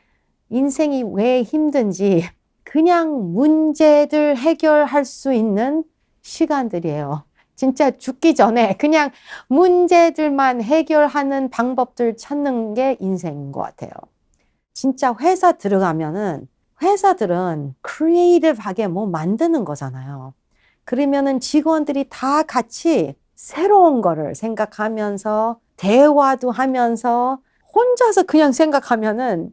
인생이 왜 힘든지 그냥 문제들 해결할 수 있는 시간들이에요. 진짜 죽기 전에 그냥 문제들만 해결하는 방법들 찾는 게 인생인 것 같아요. 진짜 회사 들어가면은 회사들은 크리에이티브하게 뭐 만드는 거잖아요. 그러면은 직원들이 다 같이 새로운 거를 생각하면서 대화도 하면서 혼자서 그냥 생각하면은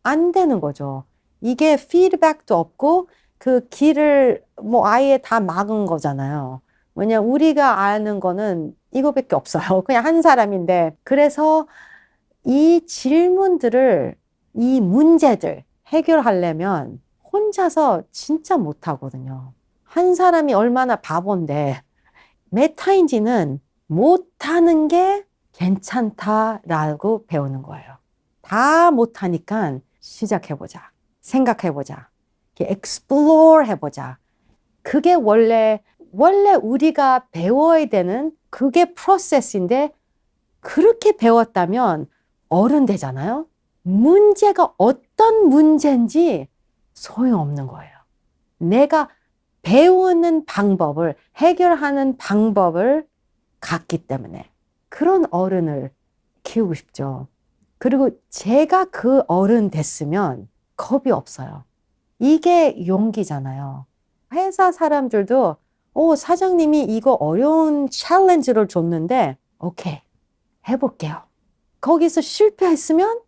안 되는 거죠. 이게 피드백도 없고 그 길을 뭐 아예 다 막은 거잖아요. 왜냐면 우리가 아는 거는 이거밖에 없어요. 그냥 한 사람인데. 그래서 이 질문들을, 이 문제들 해결하려면 혼자서 진짜 못하거든요. 한 사람이 얼마나 바본데 메타인지는 못하는 게 괜찮다라고 배우는 거예요. 다 못하니까 시작해보자. 생각해보자. explore 해보자. 그게 원래 우리가 배워야 되는 그게 프로세스인데 그렇게 배웠다면 어른 되잖아요. 문제가 어떤 문제인지 소용없는 거예요. 내가 배우는 방법을, 해결하는 방법을 갖기 때문에 그런 어른을 키우고 싶죠. 그리고 제가 그 어른 됐으면 겁이 없어요. 이게 용기잖아요. 회사 사람들도 사장님이 이거 어려운 챌린지를 줬는데 오케이, 해볼게요. 거기서 실패했으면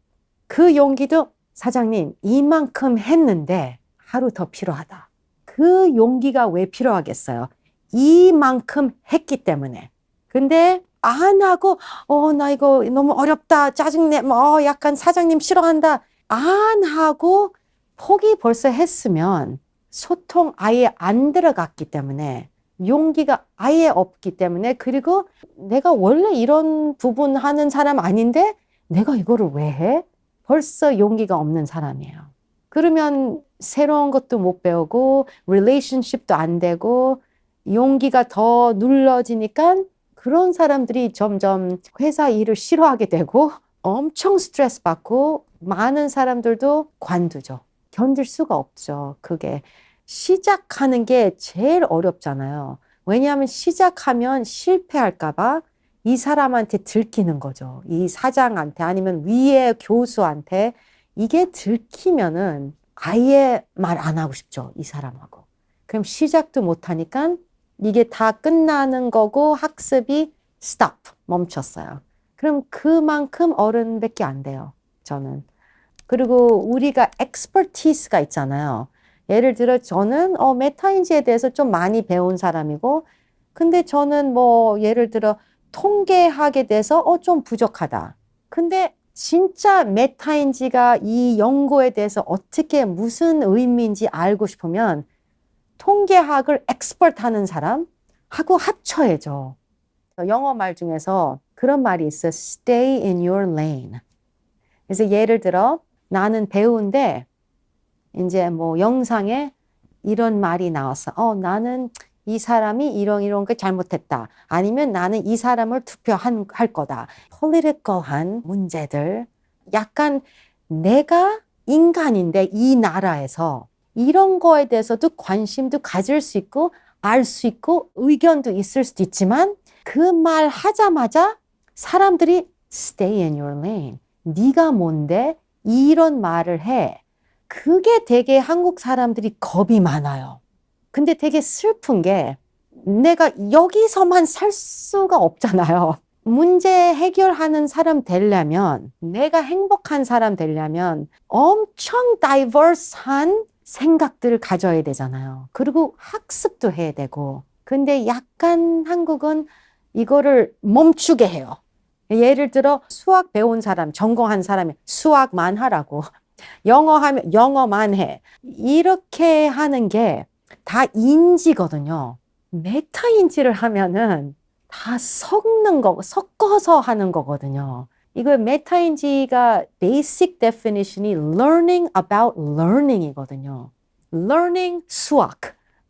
그 용기도 사장님 이만큼 했는데 하루 더 필요하다. 그 용기가 왜 필요하겠어요? 이만큼 했기 때문에. 근데 안 하고 나 이거 너무 어렵다. 짜증내. 약간 사장님 싫어한다. 안 하고 포기 벌써 했으면 소통 아예 안 들어갔기 때문에 용기가 아예 없기 때문에 그리고 내가 원래 이런 부분 하는 사람 아닌데 내가 이거를 왜 해? 벌써 용기가 없는 사람이에요. 그러면 새로운 것도 못 배우고 relationship도 안 되고 용기가 더 눌러지니까 그런 사람들이 점점 회사 일을 싫어하게 되고 엄청 스트레스 받고 많은 사람들도 관두죠. 견딜 수가 없죠. 그게 시작하는 게 제일 어렵잖아요. 왜냐하면 시작하면 실패할까 봐 이 사람한테 들키는 거죠. 이 사장한테 아니면 위에 교수한테 이게 들키면은 아예 말 안 하고 싶죠. 이 사람하고. 그럼 시작도 못 하니까 이게 다 끝나는 거고 학습이 stop, 멈췄어요. 그럼 그만큼 어른밖에 안 돼요. 저는. 그리고 우리가 expertise가 있잖아요. 예를 들어 저는 메타인지에 대해서 좀 많이 배운 사람이고 근데 저는 뭐 예를 들어 통계학에 대해서 좀 부족하다. 근데 진짜 메타인지가 이 연구에 대해서 어떻게 무슨 의미인지 알고 싶으면 통계학을 엑스퍼트 하는 사람하고 합쳐야죠. 영어 말 중에서 그런 말이 있어요. Stay in your lane. 그래서 예를 들어 나는 배우인데 이제 뭐 영상에 이런 말이 나왔어. 나는 이 사람이 이런 거 잘못했다. 아니면 나는 이 사람을 투표할 거다. political한 문제들. 약간 내가 인간인데 이 나라에서 이런 거에 대해서도 관심도 가질 수 있고 알 수 있고 의견도 있을 수도 있지만 그 말 하자마자 사람들이 stay in your lane. 네가 뭔데 이런 말을 해. 그게 되게 한국 사람들이 겁이 많아요. 근데 되게 슬픈 게 내가 여기서만 살 수가 없잖아요. 문제 해결하는 사람 되려면 내가 행복한 사람 되려면 엄청 다이버스한 생각들을 가져야 되잖아요. 그리고 학습도 해야 되고. 근데 약간 한국은 이거를 멈추게 해요. 예를 들어 수학 배운 사람, 전공한 사람이 수학만 하라고. 영어 하면 영어만 해. 이렇게 하는 게 다 인지거든요. 메타인지를 하면은 다 섞는 거, 섞어서 하는 거거든요. 이거 메타인지가 basic definition이 learning about learning이거든요. learning 수학,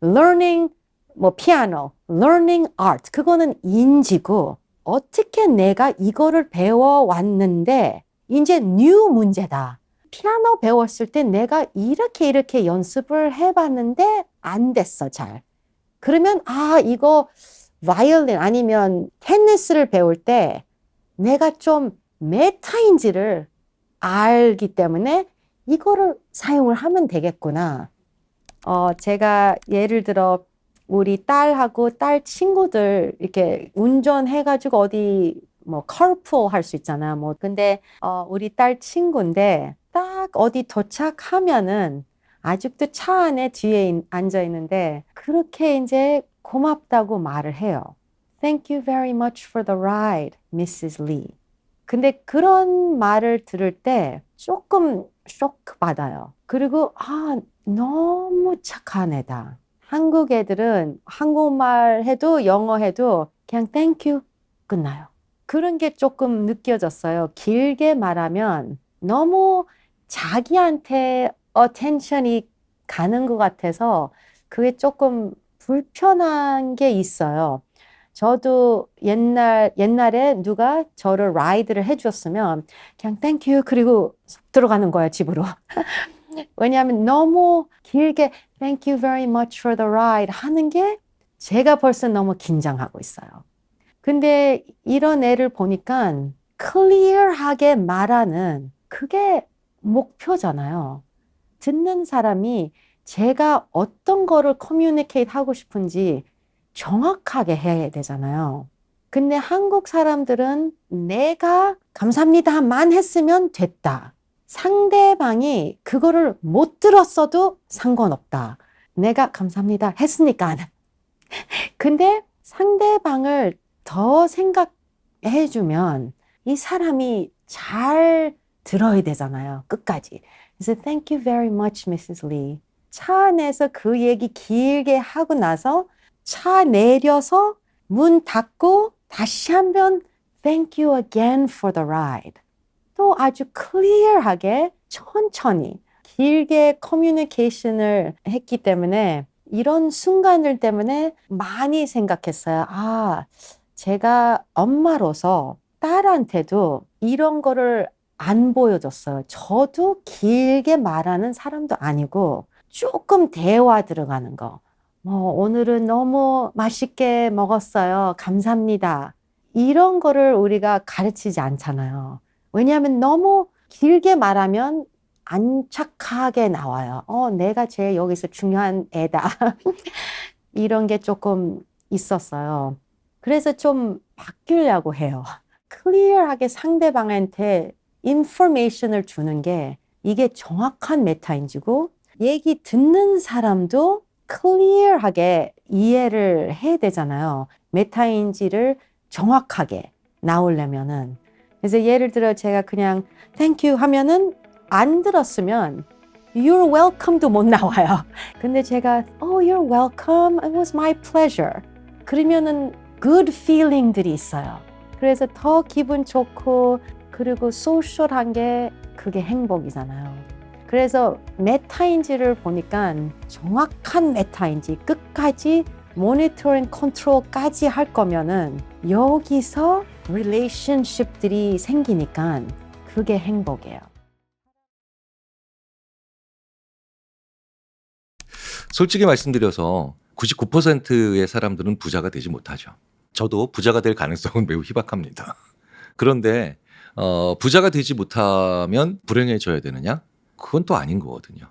learning 뭐 피아노, learning art 그거는 인지고 어떻게 내가 이거를 배워왔는데 이제 new 문제다. 피아노 배웠을 때 내가 이렇게 연습을 해봤는데 안 됐어, 잘. 그러면 이거 바이올린 아니면 테니스를 배울 때 내가 좀 메타인지를 알기 때문에 이거를 사용을 하면 되겠구나. 제가 예를 들어 우리 딸하고 딸 친구들 이렇게 운전해가지고 어디 뭐 carpool 할 수 있잖아. 뭐 근데 우리 딸 친구인데 딱 어디 도착하면은 아직도 차 안에 뒤에 앉아 있는데 그렇게 이제 고맙다고 말을 해요. Thank you very much for the ride, Mrs. Lee. 근데 그런 말을 들을 때 조금 쇼크 받아요. 그리고 너무 착한 애다. 한국 애들은 한국말 해도 영어 해도 그냥 thank you 끝나요. 그런 게 조금 느껴졌어요. 길게 말하면 너무 자기한테 attention이 가는 것 같아서 그게 조금 불편한 게 있어요. 저도 옛날에 누가 저를 라이드를 해줬으면 그냥 thank you 그리고 들어가는 거야, 집으로. 왜냐하면 너무 길게 thank you very much for the ride 하는 게 제가 벌써 너무 긴장하고 있어요. 근데 이런 애를 보니까 클리어하게 말하는 그게 목표잖아요. 듣는 사람이 제가 어떤 거를 커뮤니케이트 하고 싶은지 정확하게 해야 되잖아요. 근데 한국 사람들은 내가 감사합니다만 했으면 됐다. 상대방이 그거를 못 들었어도 상관없다. 내가 감사합니다 했으니까. 근데 상대방을 더 생각해주면 이 사람이 잘 들어야 되잖아요. 끝까지. 그래서 thank you very much, Mrs. Lee. 차 안에서 그 얘기 길게 하고 나서 차 내려서 문 닫고 다시 한번 Thank you again for the ride. 또 아주 클리어하게 천천히 길게 커뮤니케이션을 했기 때문에 이런 순간들 때문에 많이 생각했어요. 아, 제가 엄마로서 딸한테도 이런 거를 안 보여줬어요. 저도 길게 말하는 사람도 아니고 조금 대화 들어가는 거. 오늘은 너무 맛있게 먹었어요. 감사합니다. 이런 거를 우리가 가르치지 않잖아요. 왜냐하면 너무 길게 말하면 안착하게 나와요. 내가 제일 여기서 중요한 애다. 이런 게 조금 있었어요. 그래서 좀 바뀌려고 해요. 클리어하게 상대방한테 인포메이션을 주는 게 이게 정확한 메타인지고 얘기 듣는 사람도 클리어하게 이해를 해야 되잖아요. 메타인지를 정확하게 나오려면은. 그래서 예를 들어 제가 그냥 Thank you 하면은 안 들었으면 You're welcome도 못 나와요. 근데 제가 You're welcome. It was my pleasure. 그러면은 good feeling들이 있어요. 그래서 더 기분 좋고 그리고 소셜한 게 그게 행복이잖아요. 그래서 메타인지를 보니까 정확한 메타인지 끝까지 모니터링 컨트롤까지 할 거면은 여기서 relationship들이 생기니까 그게 행복이에요. 솔직히 말씀드려서 99%의 사람들은 부자가 되지 못하죠. 저도 부자가 될 가능성은 매우 희박합니다. 그런데 부자가 되지 못하면 불행해져야 되느냐? 그건 또 아닌 거거든요.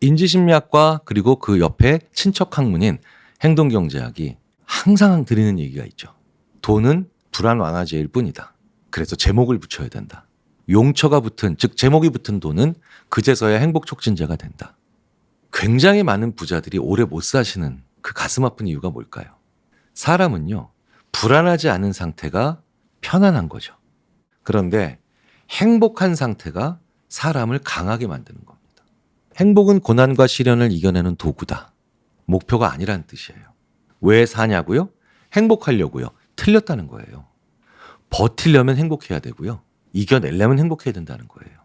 인지심리학과 그리고 그 옆에 친척 학문인 행동경제학이 항상 드리는 얘기가 있죠. 돈은 불안 완화제일 뿐이다. 그래서 제목을 붙여야 된다. 용처가 붙은, 즉 제목이 붙은 돈은 그제서야 행복 촉진제가 된다. 굉장히 많은 부자들이 오래 못 사시는 그 가슴 아픈 이유가 뭘까요? 사람은요, 불안하지 않은 상태가 편안한 거죠. 그런데 행복한 상태가 사람을 강하게 만드는 겁니다. 행복은 고난과 시련을 이겨내는 도구다. 목표가 아니란 뜻이에요. 왜 사냐고요? 행복하려고요. 틀렸다는 거예요. 버티려면 행복해야 되고요. 이겨내려면 행복해야 된다는 거예요.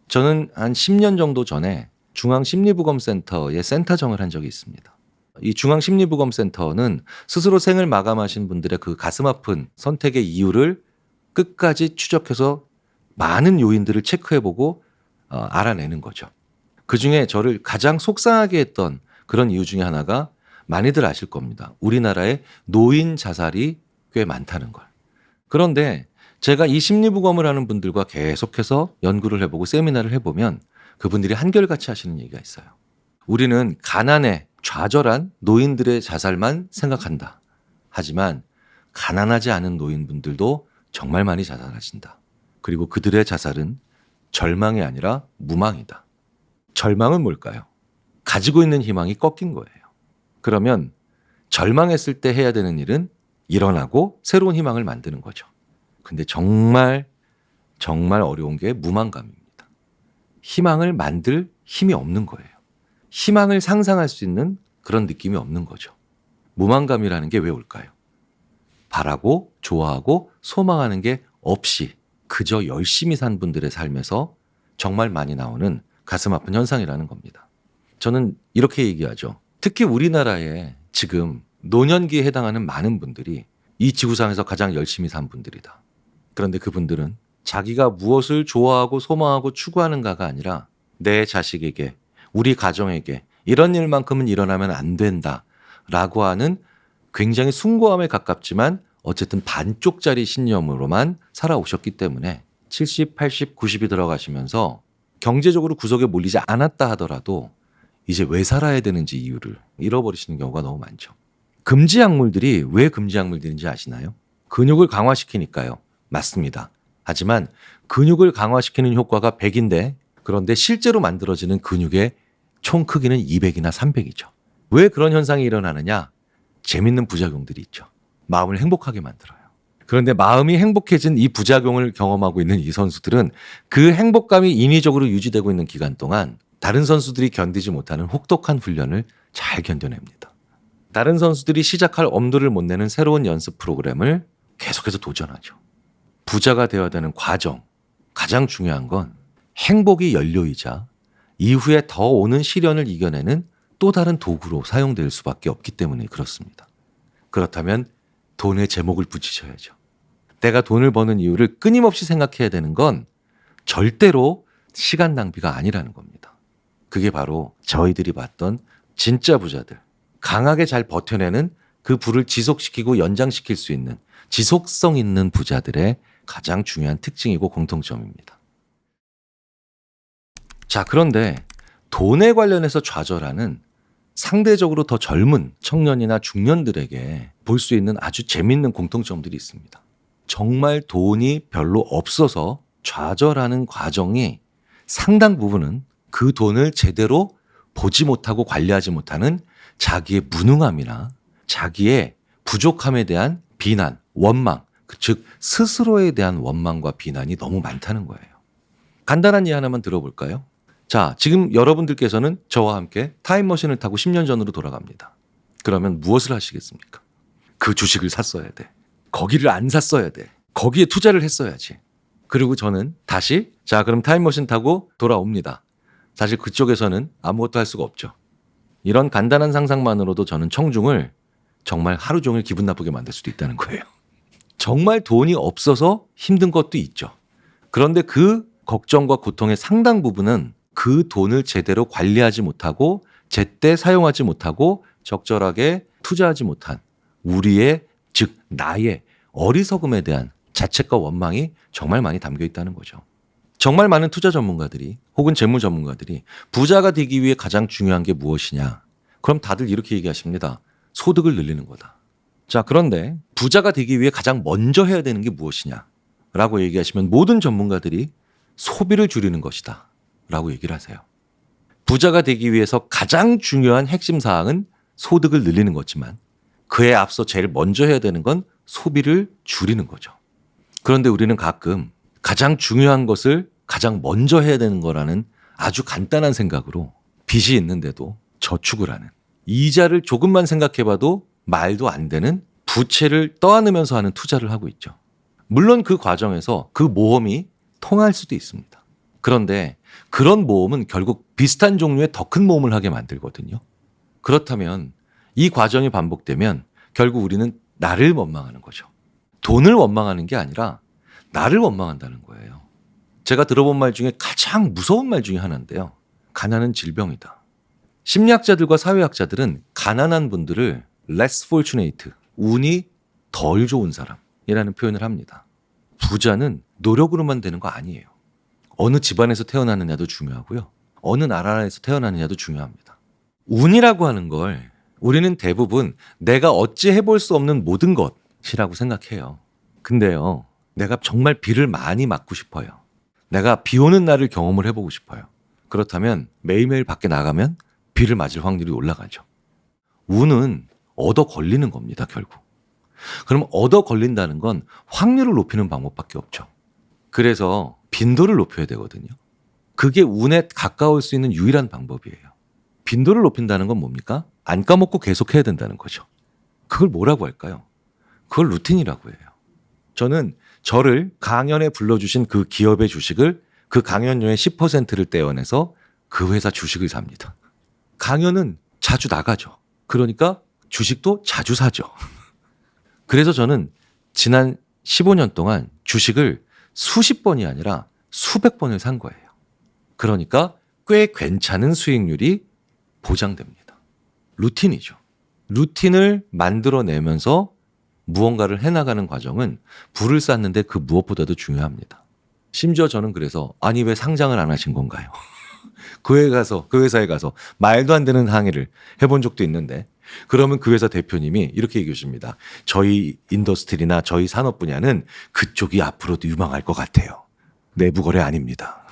저는 한 10년 정도 전에 중앙심리부검센터에 센터정을 한 적이 있습니다. 이 중앙심리부검센터는 스스로 생을 마감하신 분들의 그 가슴 아픈 선택의 이유를 끝까지 추적해서 많은 요인들을 체크해보고 알아내는 거죠. 그중에 저를 가장 속상하게 했던 그런 이유 중에 하나가 많이들 아실 겁니다. 우리나라에 노인 자살이 꽤 많다는 걸. 그런데 제가 이 심리부검을 하는 분들과 계속해서 연구를 해보고 세미나를 해보면 그분들이 한결같이 하시는 얘기가 있어요. 우리는 가난에 좌절한 노인들의 자살만 생각한다. 하지만 가난하지 않은 노인분들도 정말 많이 자살하신다. 그리고 그들의 자살은 절망이 아니라 무망이다. 절망은 뭘까요? 가지고 있는 희망이 꺾인 거예요. 그러면 절망했을 때 해야 되는 일은 일어나고 새로운 희망을 만드는 거죠. 근데 정말 어려운 게 무망감입니다. 희망을 만들 힘이 없는 거예요. 희망을 상상할 수 있는 그런 느낌이 없는 거죠. 무망감이라는 게 왜 올까요? 바라고 좋아하고 소망하는 게 없이 그저 열심히 산 분들의 삶에서 정말 많이 나오는 가슴 아픈 현상이라는 겁니다. 저는 이렇게 얘기하죠. 특히 우리나라에 지금 노년기에 해당하는 많은 분들이 이 지구상에서 가장 열심히 산 분들이다. 그런데 그분들은 자기가 무엇을 좋아하고 소망하고 추구하는가가 아니라 내 자식에게, 우리 가정에게 이런 일만큼은 일어나면 안 된다라고 하는 굉장히 숭고함에 가깝지만 어쨌든 반쪽짜리 신념으로만 살아오셨기 때문에 70, 80, 90이 들어가시면서 경제적으로 구석에 몰리지 않았다 하더라도 이제 왜 살아야 되는지 이유를 잃어버리시는 경우가 너무 많죠. 금지 약물들이 왜 금지 약물들인지 아시나요? 근육을 강화시키니까요. 맞습니다. 하지만 근육을 강화시키는 효과가 100인데 그런데 실제로 만들어지는 근육의 총 크기는 200이나 300이죠. 왜 그런 현상이 일어나느냐? 재밌는 부작용들이 있죠. 마음을 행복하게 만들어요. 그런데 마음이 행복해진 이 부작용을 경험하고 있는 이 선수들은 그 행복감이 인위적으로 유지되고 있는 기간 동안 다른 선수들이 견디지 못하는 혹독한 훈련을 잘 견뎌냅니다. 다른 선수들이 시작할 엄두를 못 내는 새로운 연습 프로그램을 계속해서 도전하죠. 부자가 되어야 되는 과정, 가장 중요한 건 행복이 연료이자 이후에 더 오는 시련을 이겨내는 또 다른 도구로 사용될 수밖에 없기 때문에 그렇습니다. 그렇다면 돈에 제목을 붙이셔야죠. 내가 돈을 버는 이유를 끊임없이 생각해야 되는 건 절대로 시간 낭비가 아니라는 겁니다. 그게 바로 저희들이 봤던 진짜 부자들, 강하게 잘 버텨내는 그 부를 지속시키고 연장시킬 수 있는 지속성 있는 부자들의 가장 중요한 특징이고 공통점입니다. 자, 그런데 돈에 관련해서 좌절하는 상대적으로 더 젊은 청년이나 중년들에게 볼 수 있는 아주 재밌는 공통점들이 있습니다. 정말 돈이 별로 없어서 좌절하는 과정이 상당 부분은 그 돈을 제대로 보지 못하고 관리하지 못하는 자기의 무능함이나 자기의 부족함에 대한 비난, 원망, 즉 스스로에 대한 원망과 비난이 너무 많다는 거예요. 간단한 예 하나만 들어볼까요? 자, 지금 여러분들께서는 저와 함께 타임머신을 타고 10년 전으로 돌아갑니다. 그러면 무엇을 하시겠습니까? 그 주식을 샀어야 돼. 거기를 안 샀어야 돼. 거기에 투자를 했어야지. 그리고 저는 다시 자, 그럼 타임머신 타고 돌아옵니다. 사실 그쪽에서는 아무것도 할 수가 없죠. 이런 간단한 상상만으로도 저는 청중을 정말 하루 종일 기분 나쁘게 만들 수도 있다는 거예요. 정말 돈이 없어서 힘든 것도 있죠. 그런데 그 걱정과 고통의 상당 부분은 그 돈을 제대로 관리하지 못하고 제때 사용하지 못하고 적절하게 투자하지 못한 우리의, 즉 나의 어리석음에 대한 자책과 원망이 정말 많이 담겨 있다는 거죠. 정말 많은 투자 전문가들이 혹은 재무 전문가들이 부자가 되기 위해 가장 중요한 게 무엇이냐? 그럼 다들 이렇게 얘기하십니다. 소득을 늘리는 거다. 자, 그런데 부자가 되기 위해 가장 먼저 해야 되는 게 무엇이냐? 라고 얘기하시면 모든 전문가들이 소비를 줄이는 것이다. 라고 얘기를 하세요. 부자가 되기 위해서 가장 중요한 핵심 사항은 소득을 늘리는 거지만 그에 앞서 제일 먼저 해야 되는 건 소비를 줄이는 거죠. 그런데 우리는 가끔 가장 중요한 것을 가장 먼저 해야 되는 거라는 아주 간단한 생각으로 빚이 있는데도 저축을 하는, 이자를 조금만 생각해봐도 말도 안 되는 부채를 떠안으면서 하는 투자를 하고 있죠. 물론 그 과정에서 그 모험이 통할 수도 있습니다. 그런데 그런 모험은 결국 비슷한 종류의 더 큰 모험을 하게 만들거든요. 그렇다면 이 과정이 반복되면 결국 우리는 나를 원망하는 거죠. 돈을 원망하는 게 아니라 나를 원망한다는 거예요. 제가 들어본 말 중에 가장 무서운 말 중에 하나인데요. 가난은 질병이다. 심리학자들과 사회학자들은 가난한 분들을 less fortunate, 운이 덜 좋은 사람이라는 표현을 합니다. 부자는 노력으로만 되는 거 아니에요. 어느 집안에서 태어나느냐도 중요하고요. 어느 나라에서 태어나느냐도 중요합니다. 운이라고 하는 걸 우리는 대부분 내가 어찌 해볼 수 없는 모든 것이라고 생각해요. 근데요, 내가 정말 비를 많이 맞고 싶어요. 내가 비 오는 날을 경험을 해보고 싶어요. 그렇다면 매일매일 밖에 나가면 비를 맞을 확률이 올라가죠. 운은 얻어 걸리는 겁니다, 결국. 그럼 얻어 걸린다는 건 확률을 높이는 방법밖에 없죠. 그래서 빈도를 높여야 되거든요. 그게 운에 가까울 수 있는 유일한 방법이에요. 빈도를 높인다는 건 뭡니까? 안 까먹고 계속 해야 된다는 거죠. 그걸 뭐라고 할까요? 그걸 루틴이라고 해요. 저는 저를 강연에 불러주신 그 기업의 주식을 그 강연료의 10%를 떼어내서 그 회사 주식을 삽니다. 강연은 자주 나가죠. 그러니까 주식도 자주 사죠. 그래서 저는 지난 15년 동안 주식을 수십 번이 아니라 수백 번을 산 거예요. 그러니까 꽤 괜찮은 수익률이 보장됩니다. 루틴이죠. 루틴을 만들어내면서 무언가를 해나가는 과정은 부를 쌓는데 그 무엇보다도 중요합니다. 심지어 저는 그래서 아니 왜 상장을 안 하신 건가요? 그 회사에 가서 말도 안 되는 항의를 해본 적도 있는데 그러면 그 회사 대표님이 이렇게 얘기해 주십니다. 저희 인더스트리나 저희 산업 분야는 그쪽이 앞으로도 유망할 것 같아요. 내부 거래 아닙니다.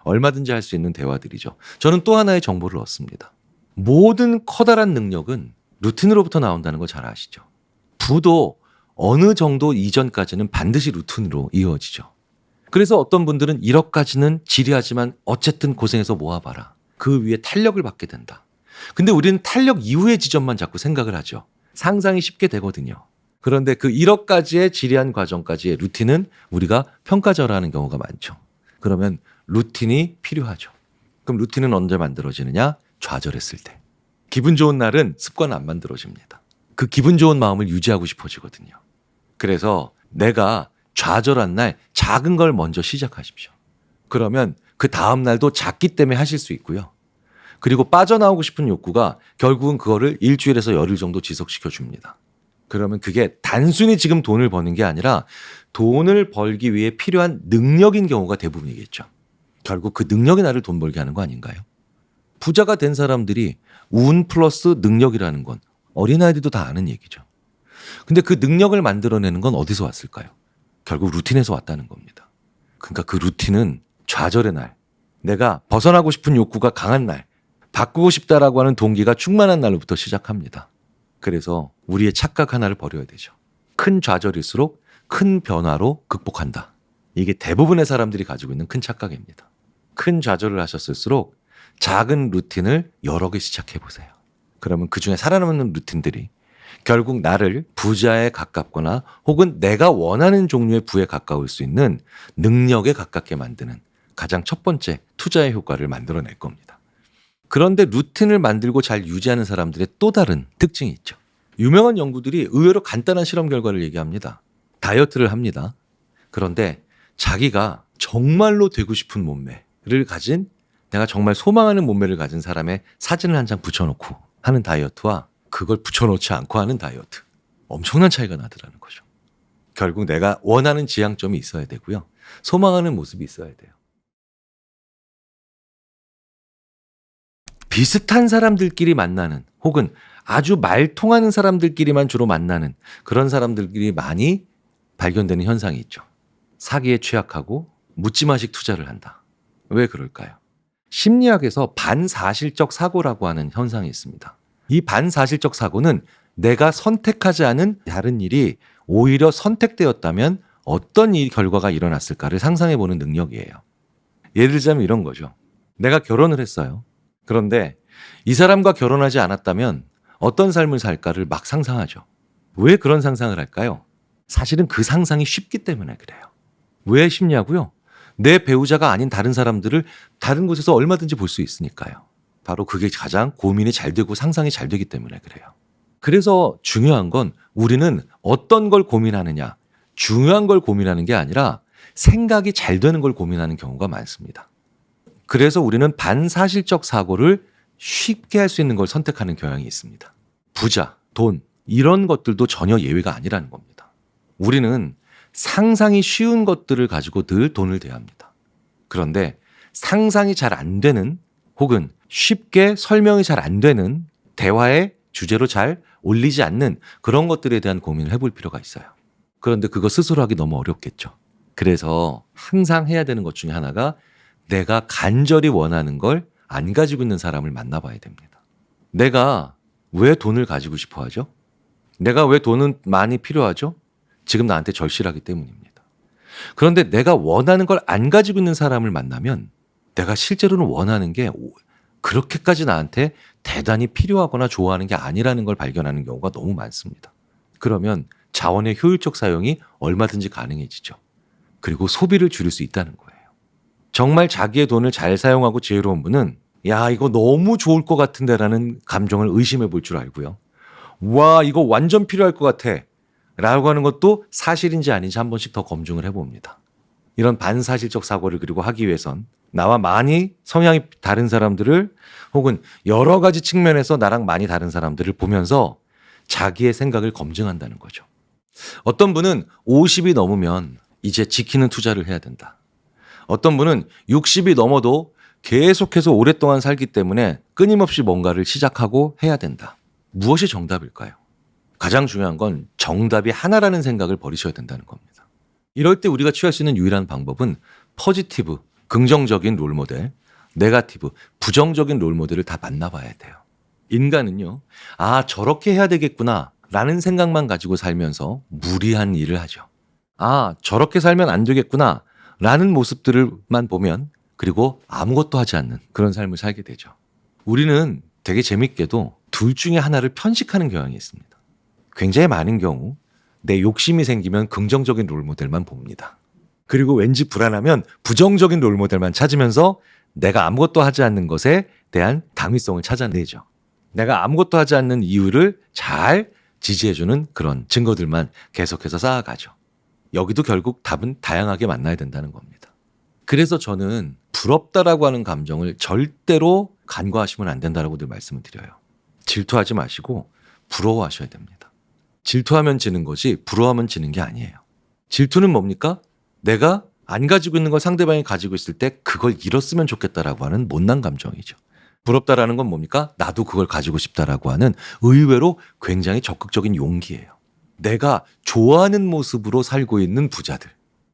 얼마든지 할 수 있는 대화들이죠. 저는 또 하나의 정보를 얻습니다. 모든 커다란 능력은 루틴으로부터 나온다는 거 잘 아시죠? 부도 어느 정도 이전까지는 반드시 루틴으로 이어지죠. 그래서 어떤 분들은 1억까지는 지리하지만 어쨌든 고생해서 모아봐라. 그 위에 탄력을 받게 된다. 근데 우리는 탄력 이후의 지점만 자꾸 생각을 하죠. 상상이 쉽게 되거든요. 그런데 그 1억까지의 지리한 과정까지의 루틴은 우리가 평가절하하는 경우가 많죠. 그러면 루틴이 필요하죠. 그럼 루틴은 언제 만들어지느냐? 좌절했을 때. 기분 좋은 날은 습관 안 만들어집니다. 그 기분 좋은 마음을 유지하고 싶어지거든요. 그래서 내가 좌절한 날 작은 걸 먼저 시작하십시오. 그러면 그 다음 날도 작기 때문에 하실 수 있고요. 그리고 빠져나오고 싶은 욕구가 결국은 그거를 일주일에서 열흘 정도 지속시켜 줍니다. 그러면 그게 단순히 지금 돈을 버는 게 아니라 돈을 벌기 위해 필요한 능력인 경우가 대부분이겠죠. 결국 그 능력이 나를 돈 벌게 하는 거 아닌가요? 부자가 된 사람들이 운 플러스 능력이라는 건 어린아이들도 다 아는 얘기죠. 근데 그 능력을 만들어내는 건 어디서 왔을까요? 결국 루틴에서 왔다는 겁니다. 그러니까 그 루틴은 좌절의 날, 내가 벗어나고 싶은 욕구가 강한 날, 바꾸고 싶다라고 하는 동기가 충만한 날로부터 시작합니다. 그래서 우리의 착각 하나를 버려야 되죠. 큰 좌절일수록 큰 변화로 극복한다. 이게 대부분의 사람들이 가지고 있는 큰 착각입니다. 큰 좌절을 하셨을수록 작은 루틴을 여러 개 시작해 보세요. 그러면 그중에 살아남는 루틴들이 결국 나를 부자에 가깝거나 혹은 내가 원하는 종류의 부에 가까울 수 있는 능력에 가깝게 만드는 가장 첫 번째 투자의 효과를 만들어낼 겁니다. 그런데 루틴을 만들고 잘 유지하는 사람들의 또 다른 특징이 있죠. 유명한 연구들이 의외로 간단한 실험 결과를 얘기합니다. 다이어트를 합니다. 그런데 자기가 정말로 되고 싶은 몸매를 가진, 내가 정말 소망하는 몸매를 가진 사람의 사진을 한 장 붙여놓고 하는 다이어트와 그걸 붙여놓지 않고 하는 다이어트. 엄청난 차이가 나더라는 거죠. 결국 내가 원하는 지향점이 있어야 되고요. 소망하는 모습이 있어야 돼요. 비슷한 사람들끼리 만나는 혹은 아주 말 통하는 사람들끼리만 주로 만나는 그런 사람들끼리 많이 발견되는 현상이 있죠. 사기에 취약하고 묻지마식 투자를 한다. 왜 그럴까요? 심리학에서 반사실적 사고라고 하는 현상이 있습니다. 이 반사실적 사고는 내가 선택하지 않은 다른 일이 오히려 선택되었다면 어떤 결과가 일어났을까를 상상해보는 능력이에요. 예를 들자면 이런 거죠. 내가 결혼을 했어요. 그런데 이 사람과 결혼하지 않았다면 어떤 삶을 살까를 막 상상하죠. 왜 그런 상상을 할까요? 사실은 그 상상이 쉽기 때문에 그래요. 왜 쉽냐고요? 내 배우자가 아닌 다른 사람들을 다른 곳에서 얼마든지 볼 수 있으니까요. 바로 그게 가장 고민이 잘 되고 상상이 잘 되기 때문에 그래요. 그래서 중요한 건 우리는 어떤 걸 고민하느냐, 중요한 걸 고민하는 게 아니라 생각이 잘 되는 걸 고민하는 경우가 많습니다. 그래서 우리는 반사실적 사고를 쉽게 할 수 있는 걸 선택하는 경향이 있습니다. 부자, 돈, 이런 것들도 전혀 예외가 아니라는 겁니다. 우리는 상상이 쉬운 것들을 가지고 늘 돈을 대합니다. 그런데 상상이 잘 안 되는 혹은 쉽게 설명이 잘 안 되는 대화의 주제로 잘 올리지 않는 그런 것들에 대한 고민을 해볼 필요가 있어요. 그런데 그거 스스로 하기 너무 어렵겠죠. 그래서 항상 해야 되는 것 중에 하나가 내가 간절히 원하는 걸 안 가지고 있는 사람을 만나봐야 됩니다. 내가 왜 돈을 가지고 싶어 하죠? 내가 왜 돈은 많이 필요하죠? 지금 나한테 절실하기 때문입니다. 그런데 내가 원하는 걸 안 가지고 있는 사람을 만나면 내가 실제로는 원하는 게 그렇게까지 나한테 대단히 필요하거나 좋아하는 게 아니라는 걸 발견하는 경우가 너무 많습니다. 그러면 자원의 효율적 사용이 얼마든지 가능해지죠. 그리고 소비를 줄일 수 있다는 거예요. 정말 자기의 돈을 잘 사용하고 지혜로운 분은 야, 이거 너무 좋을 것 같은데 라는 감정을 의심해 볼 줄 알고요. 와, 이거 완전 필요할 것 같아 라고 하는 것도 사실인지 아닌지 한 번씩 더 검증을 해봅니다. 이런 반사실적 사고를 그리고 하기 위해선 나와 많이 성향이 다른 사람들을 혹은 여러 가지 측면에서 나랑 많이 다른 사람들을 보면서 자기의 생각을 검증한다는 거죠. 어떤 분은 50이 넘으면 이제 지키는 투자를 해야 된다. 어떤 분은 60이 넘어도 계속해서 오랫동안 살기 때문에 끊임없이 뭔가를 시작하고 해야 된다. 무엇이 정답일까요? 가장 중요한 건 정답이 하나라는 생각을 버리셔야 된다는 겁니다. 이럴 때 우리가 취할 수 있는 유일한 방법은 포지티브, 긍정적인 롤모델, 네거티브, 부정적인 롤모델을 다 만나봐야 돼요. 인간은요, 아, 저렇게 해야 되겠구나 라는 생각만 가지고 살면서 무리한 일을 하죠. 아, 저렇게 살면 안 되겠구나 라는 모습들만 보면 그리고 아무것도 하지 않는 그런 삶을 살게 되죠. 우리는 되게 재밌게도 둘 중에 하나를 편식하는 경향이 있습니다. 굉장히 많은 경우 내 욕심이 생기면 긍정적인 롤모델만 봅니다. 그리고 왠지 불안하면 부정적인 롤모델만 찾으면서 내가 아무것도 하지 않는 것에 대한 당위성을 찾아내죠. 내가 아무것도 하지 않는 이유를 잘 지지해주는 그런 증거들만 계속해서 쌓아가죠. 여기도 결국 답은 다양하게 만나야 된다는 겁니다. 그래서 저는 부럽다라고 하는 감정을 절대로 간과하시면 안 된다라고 늘 말씀을 드려요. 질투하지 마시고 부러워하셔야 됩니다. 질투하면 지는 거지 부러워하면 지는 게 아니에요. 질투는 뭡니까? 내가 안 가지고 있는 걸 상대방이 가지고 있을 때 그걸 잃었으면 좋겠다라고 하는 못난 감정이죠. 부럽다라는 건 뭡니까? 나도 그걸 가지고 싶다라고 하는 의외로 굉장히 적극적인 용기예요. 내가 좋아하는 모습으로 살고 있는 부자들,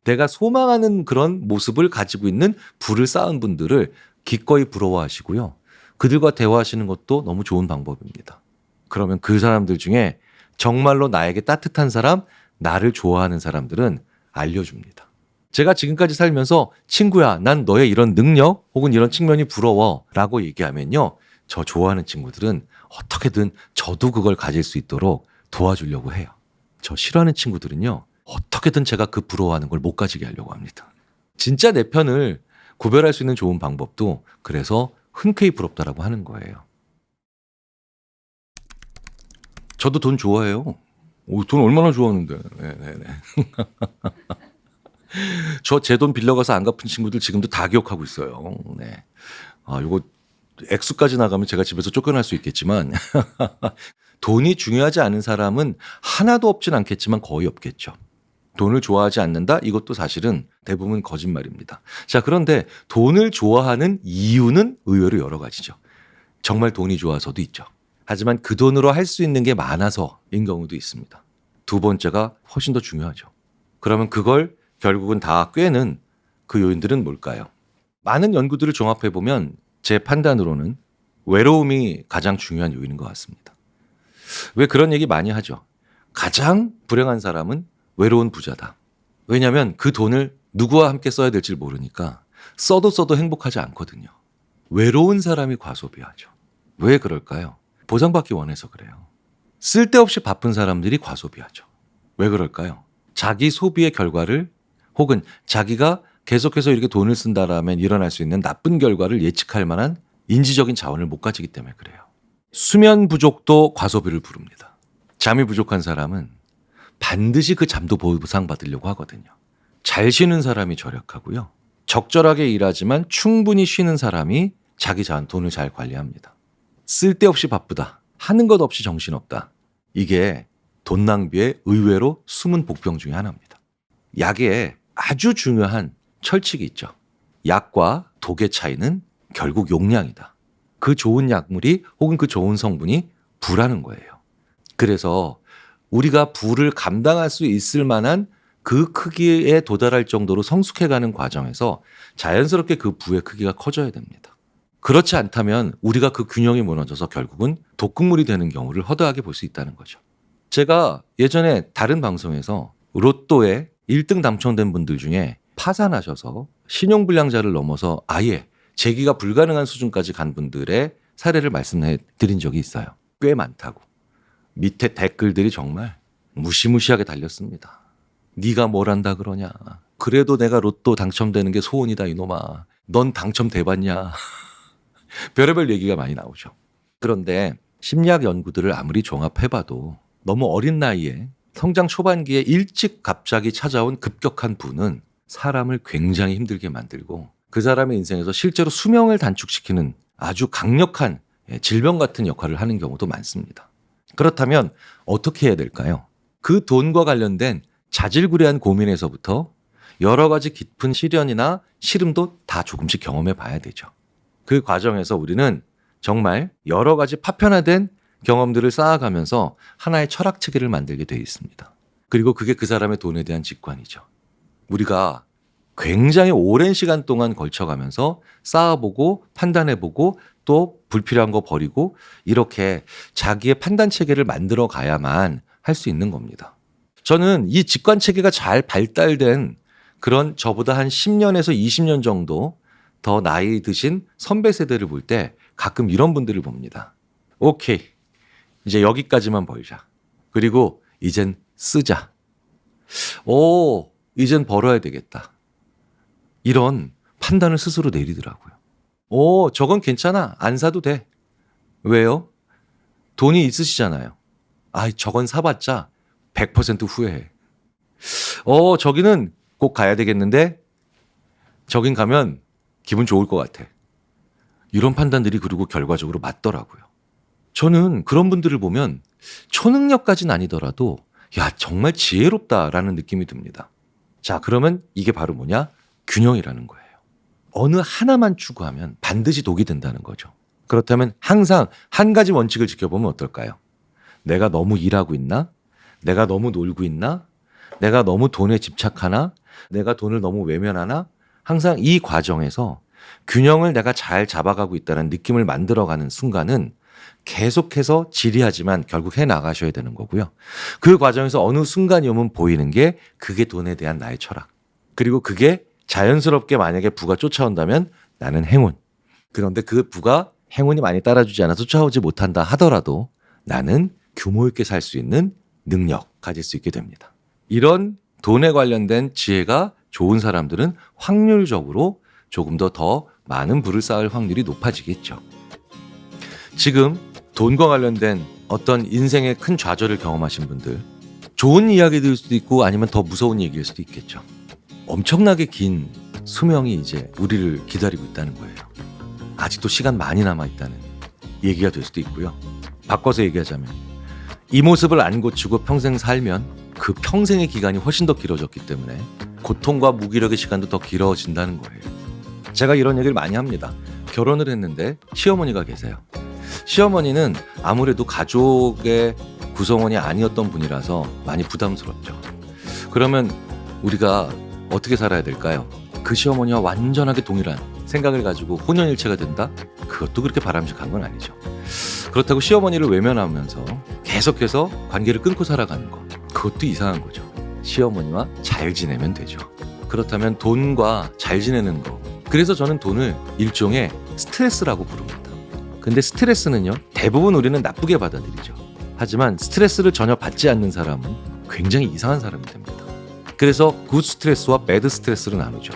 내가 소망하는 그런 모습을 가지고 있는 부를 쌓은 분들을 기꺼이 부러워하시고요. 그들과 대화하시는 것도 너무 좋은 방법입니다. 그러면 그 사람들 중에 정말로 나에게 따뜻한 사람, 나를 좋아하는 사람들은 알려줍니다. 제가 지금까지 살면서 친구야, 난 너의 이런 능력 혹은 이런 측면이 부러워 라고 얘기하면요. 저 좋아하는 친구들은 어떻게든 저도 그걸 가질 수 있도록 도와주려고 해요. 저 싫어하는 친구들은요. 어떻게든 제가 그 부러워하는 걸 못 가지게 하려고 합니다. 진짜 내 편을 구별할 수 있는 좋은 방법도 그래서 흔쾌히 부럽다라고 하는 거예요. 저도 돈 좋아해요. 돈 얼마나 좋아하는데. 네네네. 저 제 돈 빌려가서 안 갚은 친구들 지금도 다 기억하고 있어요. 네. 요거 액수까지 나가면 제가 집에서 쫓겨날 수 있겠지만 돈이 중요하지 않은 사람은 하나도 없진 않겠지만 거의 없겠죠. 돈을 좋아하지 않는다? 이것도 사실은 대부분 거짓말입니다. 자, 그런데 돈을 좋아하는 이유는 의외로 여러 가지죠. 정말 돈이 좋아서도 있죠. 하지만 그 돈으로 할 수 있는 게 많아서인 경우도 있습니다. 두 번째가 훨씬 더 중요하죠. 그러면 그걸 결국은 다 꿰는 그 요인들은 뭘까요? 많은 연구들을 종합해보면 제 판단으로는 외로움이 가장 중요한 요인인 것 같습니다. 왜 그런 얘기 많이 하죠? 가장 불행한 사람은 외로운 부자다. 왜냐하면 그 돈을 누구와 함께 써야 될지 모르니까 써도 행복하지 않거든요. 외로운 사람이 과소비하죠. 왜 그럴까요? 보상받기 원해서 그래요. 쓸데없이 바쁜 사람들이 과소비하죠. 왜 그럴까요? 자기 소비의 결과를 혹은 자기가 계속해서 이렇게 돈을 쓴다라면 일어날 수 있는 나쁜 결과를 예측할 만한 인지적인 자원을 못 가지기 때문에 그래요. 수면 부족도 과소비를 부릅니다. 잠이 부족한 사람은 반드시 그 잠도 보상받으려고 하거든요. 잘 쉬는 사람이 절약하고요. 적절하게 일하지만 충분히 쉬는 사람이 자기 돈을 잘 관리합니다. 쓸데없이 바쁘다. 하는 것 없이 정신없다. 이게 돈 낭비의 의외로 숨은 복병 중에 하나입니다. 약에 아주 중요한 철칙이 있죠. 약과 독의 차이는 결국 용량이다. 그 좋은 약물이 혹은 그 좋은 성분이 부라는 거예요. 그래서 우리가 부를 감당할 수 있을 만한 그 크기에 도달할 정도로 성숙해가는 과정에서 자연스럽게 그 부의 크기가 커져야 됩니다. 그렇지 않다면 우리가 그 균형이 무너져서 결국은 독극물이 되는 경우를 허다하게 볼 수 있다는 거죠. 제가 예전에 다른 방송에서 로또에 1등 당첨된 분들 중에 파산하셔서 신용불량자를 넘어서 아예 재기가 불가능한 수준까지 간 분들의 사례를 말씀해 드린 적이 있어요. 꽤 많다고. 밑에 댓글들이 정말 무시무시하게 달렸습니다. 네가 뭘 한다 그러냐. 그래도 내가 로또 당첨되는 게 소원이다 이놈아. 넌 당첨돼봤냐. 별의별 얘기가 많이 나오죠. 그런데 심리학 연구들을 아무리 종합해봐도 너무 어린 나이에 성장 초반기에 일찍 갑자기 찾아온 급격한 부는 사람을 굉장히 힘들게 만들고 그 사람의 인생에서 실제로 수명을 단축시키는 아주 강력한 질병 같은 역할을 하는 경우도 많습니다. 그렇다면 어떻게 해야 될까요? 그 돈과 관련된 자질구레한 고민에서부터 여러 가지 깊은 시련이나 시름도 다 조금씩 경험해 봐야 되죠. 그 과정에서 우리는 정말 여러 가지 파편화된 경험들을 쌓아가면서 하나의 철학 체계를 만들게 되어 있습니다. 그리고 그게 그 사람의 돈에 대한 직관이죠. 우리가 굉장히 오랜 시간 동안 걸쳐가면서 쌓아보고 판단해보고 또 불필요한 거 버리고 이렇게 자기의 판단 체계를 만들어 가야만 할 수 있는 겁니다. 저는 이 직관 체계가 잘 발달된 그런 저보다 한 10년에서 20년 정도 더 나이 드신 선배 세대를 볼 때 가끔 이런 분들을 봅니다. 오케이. 이제 여기까지만 벌자. 그리고 이젠 쓰자. 오, 이젠 벌어야 되겠다. 이런 판단을 스스로 내리더라고요. 오, 저건 괜찮아. 안 사도 돼. 왜요? 돈이 있으시잖아요. 아, 저건 사봤자 100% 후회해. 저기는 꼭 가야 되겠는데 저긴 가면 기분 좋을 것 같아. 이런 판단들이 그리고 결과적으로 맞더라고요. 저는 그런 분들을 보면 초능력까지는 아니더라도 야, 정말 지혜롭다라는 느낌이 듭니다. 자, 그러면 이게 바로 뭐냐? 균형이라는 거예요. 어느 하나만 추구하면 반드시 독이 된다는 거죠. 그렇다면 항상 한 가지 원칙을 지켜보면 어떨까요? 내가 너무 일하고 있나? 내가 너무 놀고 있나? 내가 너무 돈에 집착하나? 내가 돈을 너무 외면하나? 항상 이 과정에서 균형을 내가 잘 잡아가고 있다는 느낌을 만들어가는 순간은 계속해서 지리하지만 결국 해나가셔야 되는 거고요. 그 과정에서 어느 순간이 오면 보이는 게 그게 돈에 대한 나의 철학. 그리고 그게 자연스럽게 만약에 부가 쫓아온다면 나는 행운. 그런데 그 부가 행운이 많이 따라주지 않아서 쫓아오지 못한다 하더라도 나는 규모 있게 살 수 있는 능력 가질 수 있게 됩니다. 이런 돈에 관련된 지혜가 좋은 사람들은 확률적으로 조금 더 많은 부를 쌓을 확률이 높아지겠죠. 지금 돈과 관련된 어떤 인생의 큰 좌절을 경험하신 분들, 좋은 이야기일 수도 있고 아니면 더 무서운 얘기일 수도 있겠죠. 엄청나게 긴 수명이 이제 우리를 기다리고 있다는 거예요. 아직도 시간 많이 남아있다는 얘기가 될 수도 있고요. 바꿔서 얘기하자면 이 모습을 안 고치고 평생 살면 그 평생의 기간이 훨씬 더 길어졌기 때문에 고통과 무기력의 시간도 더 길어진다는 거예요. 제가 이런 얘기를 많이 합니다. 결혼을 했는데 시어머니가 계세요. 시어머니는 아무래도 가족의 구성원이 아니었던 분이라서 많이 부담스럽죠. 그러면 우리가 어떻게 살아야 될까요? 그 시어머니와 완전하게 동일한 생각을 가지고 혼연일체가 된다? 그것도 그렇게 바람직한 건 아니죠. 그렇다고 시어머니를 외면하면서 계속해서 관계를 끊고 살아가는 거, 그것도 이상한 거죠. 시어머니와 잘 지내면 되죠. 그렇다면 돈과 잘 지내는 거, 그래서 저는 돈을 일종의 스트레스라고 부릅니다. 근데 스트레스는요, 대부분 우리는 나쁘게 받아들이죠. 하지만 스트레스를 전혀 받지 않는 사람은 굉장히 이상한 사람이 됩니다. 그래서 굿 스트레스와 배드 스트레스로 나누죠.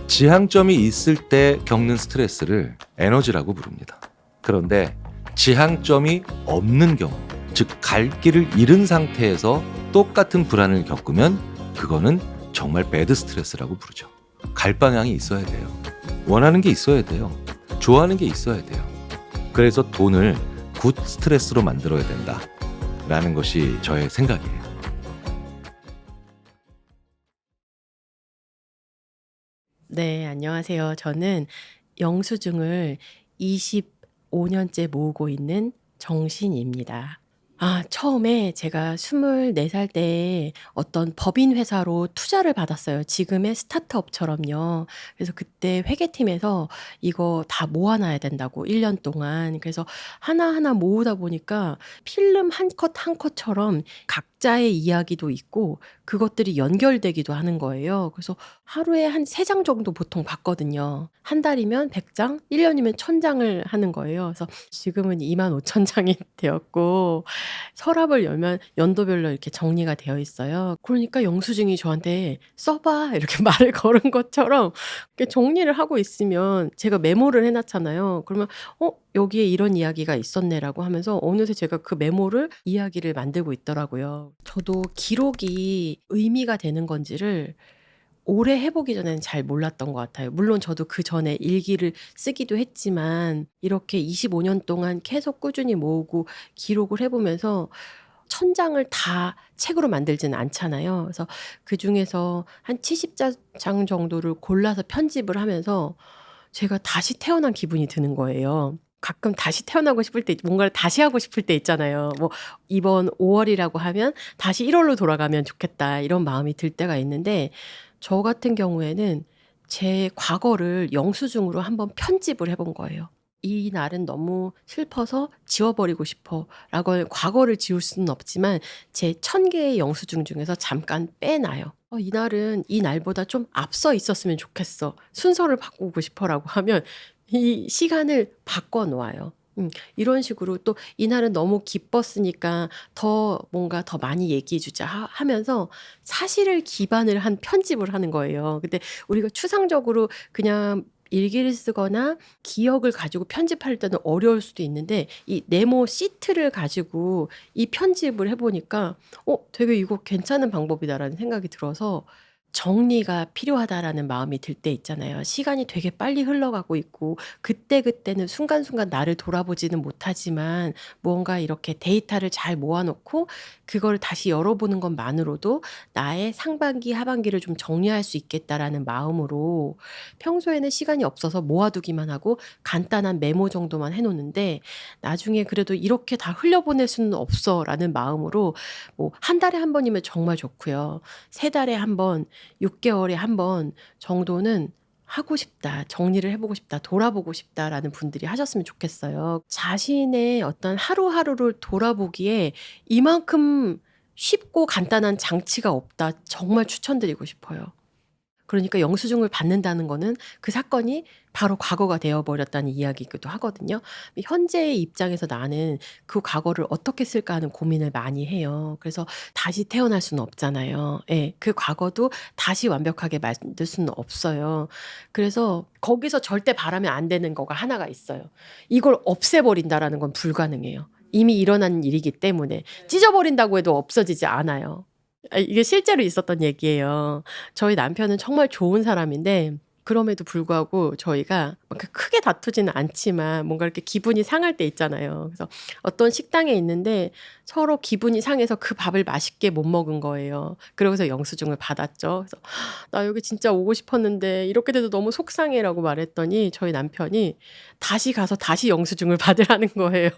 지향점이 있을 때 겪는 스트레스를 에너지라고 부릅니다. 그런데 지향점이 없는 경우, 즉 갈 길을 잃은 상태에서 똑같은 불안을 겪으면 그거는 정말 배드 스트레스라고 부르죠. 갈 방향이 있어야 돼요. 원하는 게 있어야 돼요. 좋아하는 게 있어야 돼요. 그래서 돈을 굿 스트레스로 만들어야 된다 라는 것이 저의 생각이에요. 네, 안녕하세요. 저는 영수증을 25년째 모으고 있는 정신입니다. 처음에 제가 24살 때 어떤 법인 회사로 투자를 받았어요. 지금의 스타트업처럼요. 그래서 그때 회계팀에서 이거 다 모아놔야 된다고 1년 동안. 그래서 하나하나 모으다 보니까 필름 한 컷 한 컷처럼 각자의 이야기도 있고 그것들이 연결되기도 하는 거예요. 그래서 하루에 한 3장 정도 보통 받거든요. 한 달이면 100장, 1년이면 1000장을 하는 거예요. 그래서 지금은 25,000장이 되었고 서랍을 열면 연도별로 이렇게 정리가 되어 있어요. 그러니까 영수증이 저한테 써봐 이렇게 말을 걸은 것처럼 이렇게 정리를 하고 있으면 제가 메모를 해놨잖아요. 그러면 여기에 이런 이야기가 있었네라고 하면서 어느새 제가 그 메모를 이야기를 만들고 있더라고요. 저도 기록이 의미가 되는 건지를 오래 해보기 전에는 잘 몰랐던 것 같아요. 물론 저도 그 전에 일기를 쓰기도 했지만 이렇게 25년 동안 계속 꾸준히 모으고 기록을 해보면서 1000장을 다 책으로 만들지는 않잖아요. 그래서 그 중에서 한 70장 정도를 골라서 편집을 하면서 제가 다시 태어난 기분이 드는 거예요. 가끔 다시 태어나고 싶을 때 뭔가를 다시 하고 싶을 때 있잖아요. 뭐 이번 5월이라고 하면 다시 1월로 돌아가면 좋겠다 이런 마음이 들 때가 있는데 저 같은 경우에는 제 과거를 영수증으로 한번 편집을 해본 거예요. 이 날은 너무 슬퍼서 지워버리고 싶어 라고 과거를 지울 수는 없지만 제 1000개의 영수증 중에서 잠깐 빼놔요. 이 날은 이 날보다 좀 앞서 있었으면 좋겠어. 순서를 바꾸고 싶어 라고 하면 이 시간을 바꿔 놓아요. 이런 식으로 또 이날은 너무 기뻤으니까 더 뭔가 더 많이 얘기해 주자 하면서 사실을 기반을 한 편집을 하는 거예요. 근데 우리가 추상적으로 그냥 일기를 쓰거나 기억을 가지고 편집할 때는 어려울 수도 있는데 이 네모 시트를 가지고 이 편집을 해보니까 되게 이거 괜찮은 방법이다라는 생각이 들어서 정리가 필요하다라는 마음이 들 때 있잖아요. 시간이 되게 빨리 흘러가고 있고 그때그때는 순간순간 나를 돌아보지는 못하지만 뭔가 이렇게 데이터를 잘 모아 놓고 그거를 다시 열어보는 것만으로도 나의 상반기, 하반기를 좀 정리할 수 있겠다라는 마음으로 평소에는 시간이 없어서 모아두기만 하고 간단한 메모 정도만 해 놓는데 나중에 그래도 '이렇게 다 흘려보낼 수는 없어.'라는 마음으로 뭐 한 달에 한 번이면 정말 좋고요. 3달에 한 번, 6개월에 한 번 정도는 하고 싶다. 정리를 해 보고 싶다. 돌아보고 싶다라는 분들이 하셨으면 좋겠어요. 자신의 어떤 하루하루를 돌아보기에 이만큼 쉽고 간단한 장치가 없다. 정말 추천드리고 싶어요. 그러니까 영수증을 받는다는 거는 그 사건이 바로 과거가 되어 버렸다는 이야기이기도 하거든요. 현재의 입장에서 나는 그 과거를 어떻게 쓸까 하는 고민을 많이 해요. 그래서 다시 태어날 수는 없잖아요. 예. 그 과거도 다시 완벽하게 만들 수는 없어요. 그래서 거기서 절대 바라면 안 되는 거가 하나가 있어요. 이걸 없애버린다라는 건 불가능해요. 이미 일어난 일이기 때문에. 찢어버린다고 해도 없어지지 않아요. 이게 실제로 있었던 얘기예요. 저희 남편은 정말 좋은 사람인데 그럼에도 불구하고 저희가 막 크게 다투지는 않지만 뭔가 이렇게 기분이 상할 때 있잖아요. 그래서 어떤 식당에 있는데 서로 기분이 상해서 그 밥을 맛있게 못 먹은 거예요. 그러고서 영수증을 받았죠. 그래서 "나 여기 진짜 오고 싶었는데 이렇게 돼서 너무 속상해."라고 말했더니 저희 남편이 다시 가서 다시 영수증을 받으라는 거예요.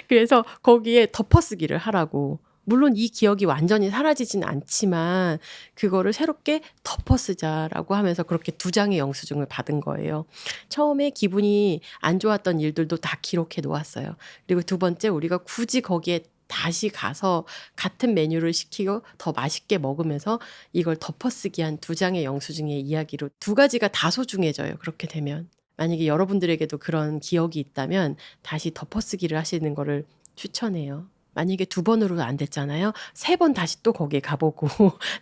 그래서 거기에 덮어쓰기를 하라고. 물론 이 기억이 완전히 사라지진 않지만 그거를 새롭게 덮어쓰자라고 하면서 그렇게 2장의 영수증을 받은 거예요. 처음에 기분이 안 좋았던 일들도 다 기록해 놓았어요. 그리고 2번째 우리가 굳이 거기에 다시 가서 같은 메뉴를 시키고 더 맛있게 먹으면서 이걸 덮어쓰기 한 2장의 영수증의 이야기로 2가지가 다 소중해져요, 그렇게 되면. 만약에 여러분들에게도 그런 기억이 있다면 다시 덮어쓰기를 하시는 거를 추천해요. 만약에 2번으로 안 됐잖아요. 3번 다시 또 거기에 가보고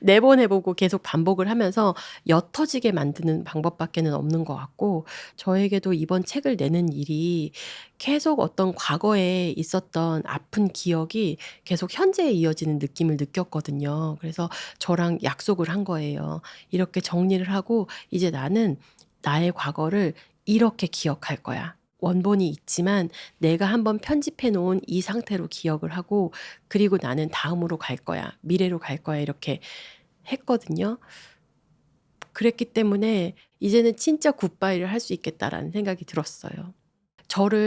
4번 해보고 계속 반복을 하면서 옅어지게 만드는 방법밖에는 없는 것 같고 저에게도 이번 책을 내는 일이 계속 어떤 과거에 있었던 아픈 기억이 계속 현재에 이어지는 느낌을 느꼈거든요. 그래서 저랑 약속을 한 거예요. 이렇게 정리를 하고 이제 나는 나의 과거를 이렇게 기억할 거야. 원본이 있지만 내가 한번 편집해 놓은 이 상태로 기억을 하고 그리고 나는 다음으로 갈 거야. 미래로 갈 거야. 이렇게 했거든요. 그랬기 때문에 이제는 진짜 굿바이를 할 수 있겠다라는 생각이 들었어요.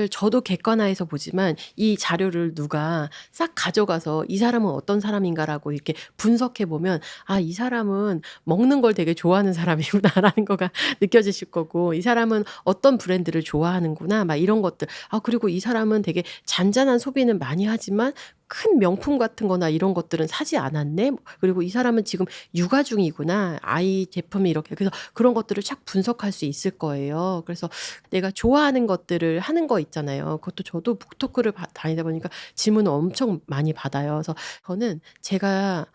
저도 객관화해서 보지만 이 자료를 누가 싹 가져가서 '이 사람은 어떤 사람인가.'라고 이렇게 분석해 보면 '아 이 사람은 먹는 걸 되게 좋아하는 사람이구나.'라는 거가 느껴지실 거고 '이 사람은 어떤 브랜드를 좋아하는구나.' 막 이런 것들. 그리고 '이 사람은 되게 잔잔한 소비는 많이 하지만 큰 명품 같은 거나 이런 것들은 사지 않았네.' 그리고 '이 사람은 지금 육아 중이구나. 아이 제품이 이렇게.' 그래서 그런 것들을 착 분석할 수 있을 거예요. 그래서 내가 좋아하는 것들을 하는 거 있잖아요. 그것도 저도 북토크를 다니다 보니까 질문을 엄청 많이 받아요. 그래서 저는 제가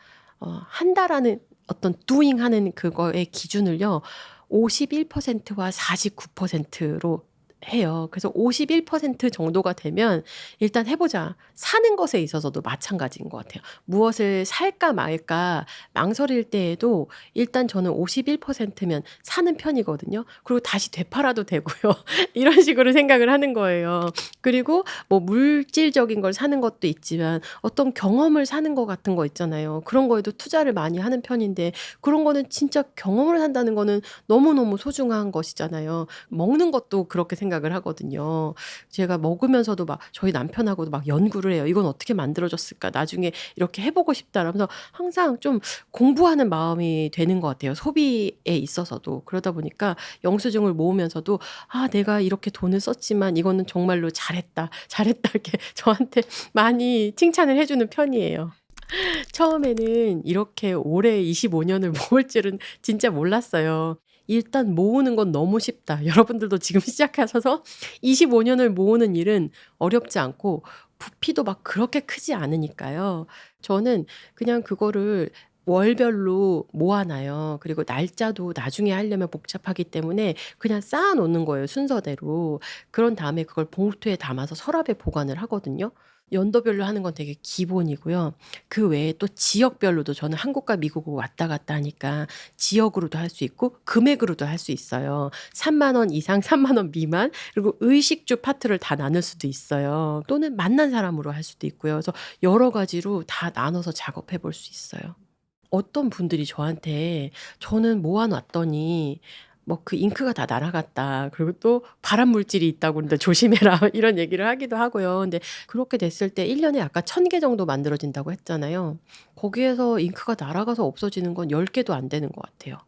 한다라는 어떤 doing 하는 그거의 기준을요. 51%와 49%로 해요. 그래서 51% 정도가 되면 일단 해보자. 사는 것에 있어서도 마찬가지인 것 같아요. 무엇을 살까 말까 망설일 때에도 일단 저는 51%면 사는 편이거든요. 그리고 다시 되팔아도 되고요. 이런 식으로 생각을 하는 거예요. 그리고 뭐 물질적인 걸 사는 것도 있지만 어떤 경험을 사는 것 같은 거 있잖아요. 그런 거에도 투자를 많이 하는 편인데 그런 거는 진짜 경험을 한다는 거는 너무너무 소중한 것이잖아요. 먹는 것도 그렇게 생각을 하거든요. 제가 먹으면서도 막 저희 남편하고도 막 연구를 해요. '이건 어떻게 만들어졌을까? 나중에 이렇게 해 보고 싶다.' 라면서 항상 좀 공부하는 마음이 되는 것 같아요, 소비에 있어서도. 그러다 보니까 영수증을 모으면서도 '아 내가 이렇게 돈을 썼지만 이거는 정말로 잘했다. 잘했다.' 이렇게 저한테 많이 칭찬을 해 주는 편이에요. 처음에는 이렇게 오래 25년을 모을 줄은 진짜 몰랐어요. 일단 모으는 건 너무 쉽다. 여러분들도 지금 시작하셔서 25년을 모으는 일은 어렵지 않고 부피도 막 그렇게 크지 않으니까요. 저는 그냥 그거를 월별로 모아놔요. 그리고 날짜도 나중에 하려면 복잡하기 때문에 그냥 쌓아 놓는 거예요, 순서대로. 그런 다음에 그걸 봉투에 담아서 서랍에 보관을 하거든요. 연도별로 하는 건 되게 기본이고요. 그 외에 또 지역별로도 저는 한국과 미국을 왔다 갔다 하니까 지역으로도 할 수 있고 금액으로도 할 수 있어요. 3만 원 이상, 3만 원 미만, 그리고 의식주 파트를 다 나눌 수도 있어요. 또는 만난 사람으로 할 수도 있고요. 그래서 여러 가지로 다 나눠서 작업해 볼 수 있어요. 어떤 분들이 저한테 저는 모아놨더니 뭐 그 잉크가 다 날아갔다. 그리고 또 발암 물질이 있다고 그러는데 조심해라. 이런 얘기를 하기도 하고요. 근데 그렇게 됐을 때 1년에 아까 1000개 정도 만들어진다고 했잖아요. 거기에서 잉크가 날아가서 없어지는 건 10개도 안 되는 것 같아요.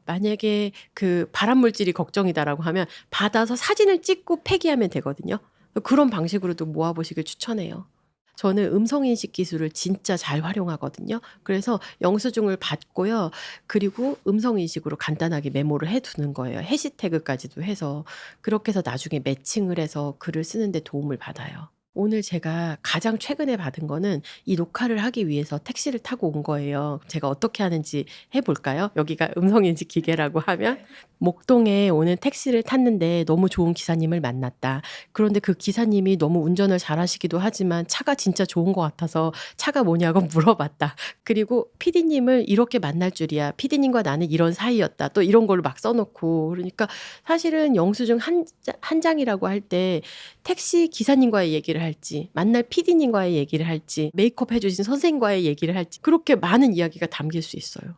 만약에 그 발암 물질이 걱정이다라고 하면 받아서 사진을 찍고 폐기하면 되거든요. 그런 방식으로도 모아보시길 추천해요. 저는 음성인식 기술을 진짜 잘 활용하거든요. 그래서 영수증을 받고요. 그리고 음성인식으로 간단하게 메모를 해두는 거예요. 해시태그까지도 해서. 그렇게 해서 나중에 매칭을 해서 글을 쓰는데 도움을 받아요. 오늘 제가 가장 최근에 받은 거는 이 녹화를 하기 위해서 택시를 타고 온 거예요. 제가 어떻게 하는지 해볼까요? 여기가 음성인식 기계라고 하면 목동에 오는 택시를 탔는데 너무 좋은 기사님을 만났다. 그런데 그 기사님이 너무 운전을 잘하시기도 하지만 차가 진짜 좋은 것 같아서 차가 뭐냐고 물어봤다. 그리고 PD님을 이렇게 만날 줄이야. PD님과 나는 이런 사이였다. 또 이런 걸로 막 써놓고. 그러니까 사실은 영수증 한 장이라고 할 때 택시 기사님과의 얘기를 할지, 만날 PD님과의 얘기를 할지, 메이크업 해주신 선생님과의 얘기를 할지, 그렇게 많은 이야기가 담길 수 있어요.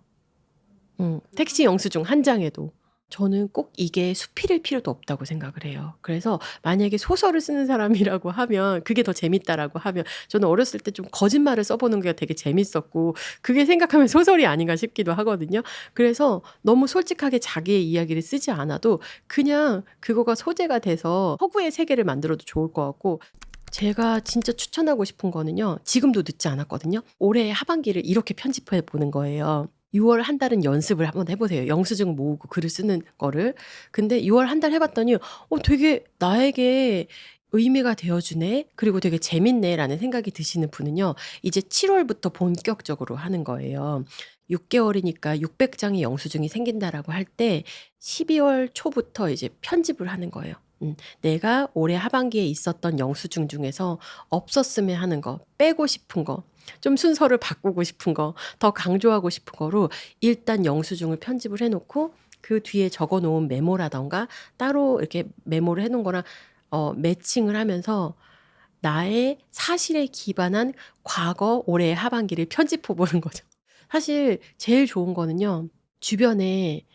택시 영수증 한 장에도. 저는 꼭 이게 수필일 필요도 없다고 생각을 해요. 그래서 만약에 소설을 쓰는 사람이라고 하면 그게 더 재밌다라고 하면 저는 어렸을 때 좀 거짓말을 써보는 게 되게 재밌었고 그게 생각하면 소설이 아닌가 싶기도 하거든요. 그래서 너무 솔직하게 자기의 이야기를 쓰지 않아도 그냥 그거가 소재가 돼서 허구의 세계를 만들어도 좋을 것 같고 제가 진짜 추천하고 싶은 거는요. 지금도 늦지 않았거든요. 올해 하반기를 이렇게 편집해 보는 거예요. 6월 한 달은 연습을 한번 해보세요. 영수증 모으고 글을 쓰는 거를. 근데 6월 한 달 해봤더니 되게 나에게 의미가 되어주네. 그리고 되게 재밌네 라는 생각이 드시는 분은요. 이제 7월부터 본격적으로 하는 거예요. 6개월이니까 600장의 영수증이 생긴다라고 할 때 12월 초부터 이제 편집을 하는 거예요. 내가 올해 하반기에 있었던 영수증 중에서 없었으면 하는 거, 빼고 싶은 거, 좀 순서를 바꾸고 싶은 거, 더 강조하고 싶은 거로 일단 영수증을 편집을 해놓고 그 뒤에 적어놓은 메모라던가 따로 이렇게 메모를 해놓은 거랑 매칭을 하면서 나의 사실에 기반한 과거 올해 하반기를 편집해 보는 거죠. 사실 제일 좋은 거는요. 주변에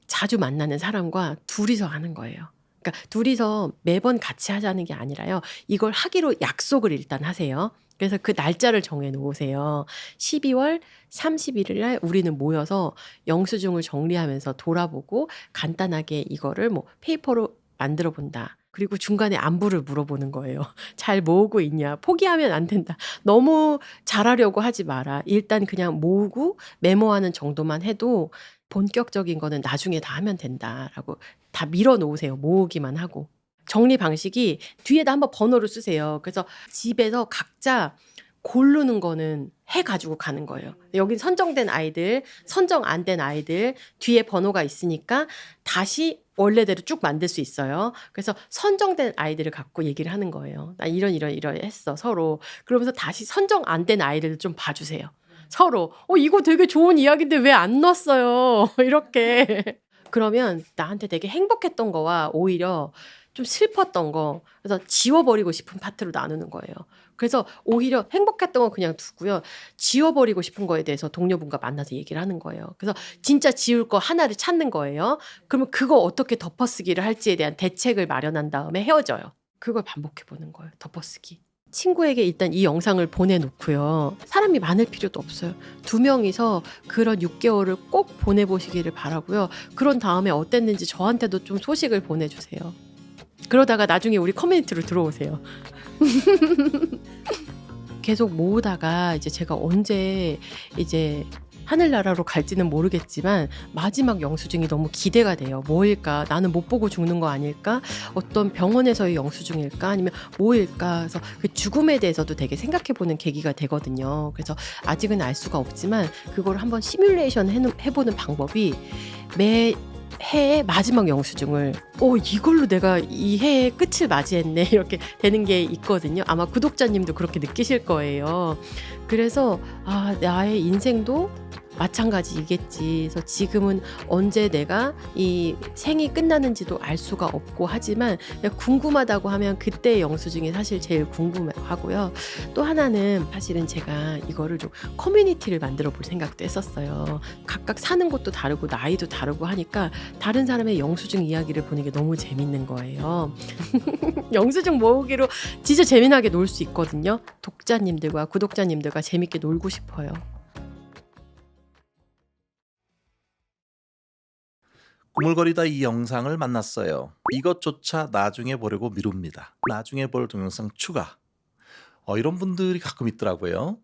자주 만나는 사람과 둘이서 하는 거예요. 그러니까 둘이서 매번 같이 하자는 게 아니라요. 이걸 하기로 약속을 일단 하세요. 그래서 그 날짜를 정해 놓으세요. 12월 31일 날 우리는 모여서 영수증을 정리하면서 돌아보고 간단하게 이거를 뭐 페이퍼로 만들어 본다. 그리고 중간에 안부를 물어보는 거예요. 잘 모으고 있냐? 포기하면 안 된다. 너무 잘하려고 하지 마라. 일단 그냥 모으고 메모하는 정도만 해도 본격적인 거는 나중에 다 하면 된다라고 다 밀어 놓으세요. 모으기만 하고. 정리 방식이 뒤에다 한번 번호를 쓰세요. 그래서 집에서 각자 고르는 거는 해가지고 가는 거예요. 여기 선정된 아이들, 선정 안 된 아이들, 뒤에 번호가 있으니까 다시 원래대로 쭉 만들 수 있어요. 그래서 선정된 아이들을 갖고 얘기를 하는 거예요. 나 이런 했어, 서로. 그러면서 다시 선정 안 된 아이들을 좀 봐주세요. 서로. 이거 되게 좋은 이야기인데 왜 안 넣었어요? 이렇게. 그러면 나한테 되게 행복했던 거와 오히려 좀 슬펐던 거, 그래서 지워버리고 싶은 파트로 나누는 거예요. 그래서 오히려 행복했던 건 그냥 두고요. 지워버리고 싶은 거에 대해서 동료분과 만나서 얘기를 하는 거예요. 그래서 진짜 지울 거 하나를 찾는 거예요. 그러면 그거 어떻게 덮어쓰기를 할지에 대한 대책을 마련한 다음에 헤어져요. 그걸 반복해보는 거예요. 덮어쓰기. 친구에게 일단 이 영상을 보내놓고요. 사람이 많을 필요도 없어요. 2명이서 그런 6개월을 꼭 보내보시기를 바라고요. 그런 다음에 어땠는지 저한테도 좀 소식을 보내주세요. 그러다가 나중에 우리 커뮤니티로 들어오세요. 계속 모으다가 이제 제가 언제 이제 하늘나라로 갈지는 모르겠지만 마지막 영수증이 너무 기대가 돼요. 뭐일까? 나는 못 보고 죽는 거 아닐까? 어떤 병원에서의 영수증일까? 아니면 뭐일까? 그래서 그 죽음에 대해서도 되게 생각해보는 계기가 되거든요. 그래서 아직은 알 수가 없지만 그걸 한번 시뮬레이션 해보는 방법이 매 해의 마지막 영수증을 이걸로 내가 이 해의 끝을 맞이했네 이렇게 되는 게 있거든요. 아마 구독자님도 그렇게 느끼실 거예요. 그래서 나의 인생도 마찬가지이겠지. 그래서 지금은 언제 내가 이 생이 끝나는지도 알 수가 없고 하지만 그냥 궁금하다고 하면 그때 영수증이 사실 제일 궁금하고요. 또 하나는 사실은 제가 이거를 좀 커뮤니티를 만들어 볼 생각도 했었어요. 각각 사는 곳도 다르고 나이도 다르고 하니까 다른 사람의 영수증 이야기를 보는 게 너무 재밌는 거예요. 영수증 모으기로 진짜 재미나게 놀 수 있거든요. 독자님들과 구독자님들과 재밌게 놀고 싶어요. 꾸물거리다 이 영상을 만났어요. 이것조차 나중에 보려고 미룹니다. 나중에 볼 동영상 추가. 이런 분들이 가끔 있더라고요.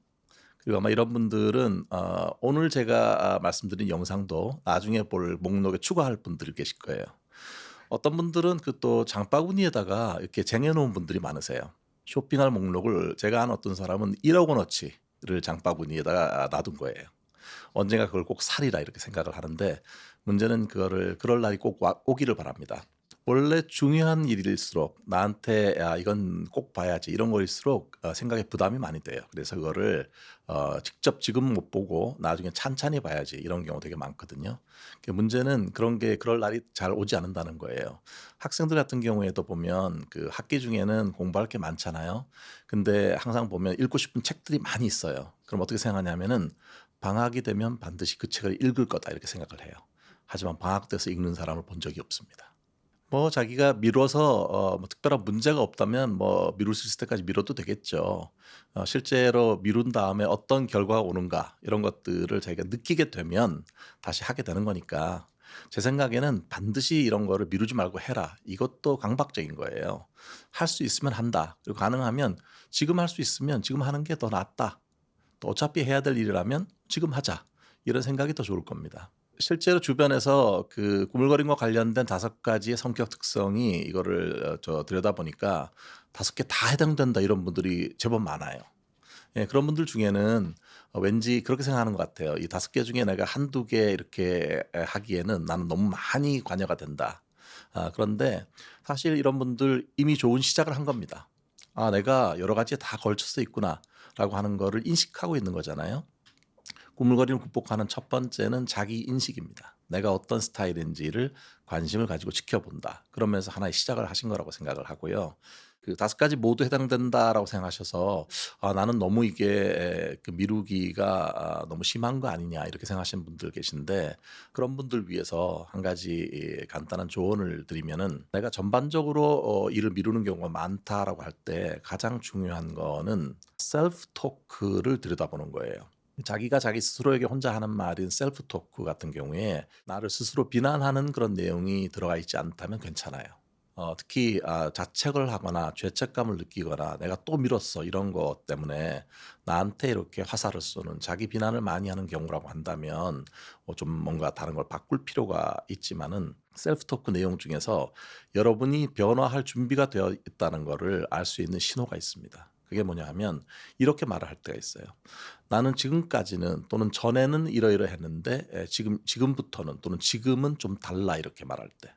그리고 아마 이런 분들은 오늘 제가 말씀드린 영상도 나중에 볼 목록에 추가할 분들이 계실 거예요. 어떤 분들은 그 또 장바구니에다가 이렇게 쟁여놓은 분들이 많으세요. 쇼핑할 목록을 제가 한 어떤 사람은 1억 원어치를 장바구니에다가 놔둔 거예요. 언젠가 그걸 꼭 사리라 이렇게 생각을 하는데 문제는 그럴 날이 꼭 오기를 바랍니다. 원래 중요한 일일수록 나한테 이건 꼭 봐야지 이런 거일수록 생각에 부담이 많이 돼요. 그래서 그거를 직접 지금 못 보고 나중에 찬찬히 봐야지 이런 경우 되게 많거든요. 문제는 그럴 날이 잘 오지 않는다는 거예요. 학생들 같은 경우에도 보면 그 학기 중에는 공부할 게 많잖아요. 근데 항상 보면 읽고 싶은 책들이 많이 있어요. 그럼 어떻게 생각하냐면은 방학이 되면 반드시 그 책을 읽을 거다 이렇게 생각을 해요. 하지만 방학 때서 읽는 사람을 본 적이 없습니다. 자기가 미뤄서 특별한 문제가 없다면 미룰 수 있을 때까지 미뤄도 되겠죠. 실제로 미룬 다음에 어떤 결과가 오는가 이런 것들을 자기가 느끼게 되면 다시 하게 되는 거니까 제 생각에는 반드시 이런 거를 미루지 말고 해라. 이것도 강박적인 거예요. 할 수 있으면 한다. 그리고 가능하면 지금 할 수 있으면 지금 하는 게 더 낫다. 또 어차피 해야 될 일이라면 지금 하자. 이런 생각이 더 좋을 겁니다. 실제로 주변에서 그 꾸물거림과 관련된 5가지의 성격 특성이 이거를 들여다보니까 5개 다 해당된다 이런 분들이 제법 많아요. 예, 그런 분들 중에는 왠지 그렇게 생각하는 것 같아요. 이 5개 중에 내가 한두 개 이렇게 하기에는 나는 너무 많이 관여가 된다. 그런데 사실 이런 분들 이미 좋은 시작을 한 겁니다. 내가 여러 가지에 다 걸쳐서 있구나 라고 하는 거를 인식하고 있는 거잖아요. 꾸물거림을 극복하는 첫 번째는 자기 인식입니다. 내가 어떤 스타일인지를 관심을 가지고 지켜본다. 그러면서 하나의 시작을 하신 거라고 생각을 하고요. 그 5가지 모두 해당된다라고 생각하셔서 나는 너무 이게 그 미루기가 너무 심한 거 아니냐 이렇게 생각하시는 분들 계신데 그런 분들 위해서 한 가지 간단한 조언을 드리면은 내가 전반적으로 일을 미루는 경우가 많다라고 할 때 가장 중요한 거는 셀프 토크를 들여다보는 거예요. 자기가 자기 스스로에게 혼자 하는 말인 셀프 토크 같은 경우에 나를 스스로 비난하는 그런 내용이 들어가 있지 않다면 괜찮아요. 특히 자책을 하거나 죄책감을 느끼거나 내가 또 미뤘어 이런 것 때문에 나한테 이렇게 화살을 쏘는 자기 비난을 많이 하는 경우라고 한다면 좀 뭔가 다른 걸 바꿀 필요가 있지만은 셀프 토크 내용 중에서 여러분이 변화할 준비가 되어 있다는 것을 알 수 있는 신호가 있습니다. 그게 뭐냐 하면 이렇게 말을 할 때가 있어요. 나는 지금까지는 또는 전에는 이러이러했는데 지금부터는 또는 지금은 좀 달라 이렇게 말할 때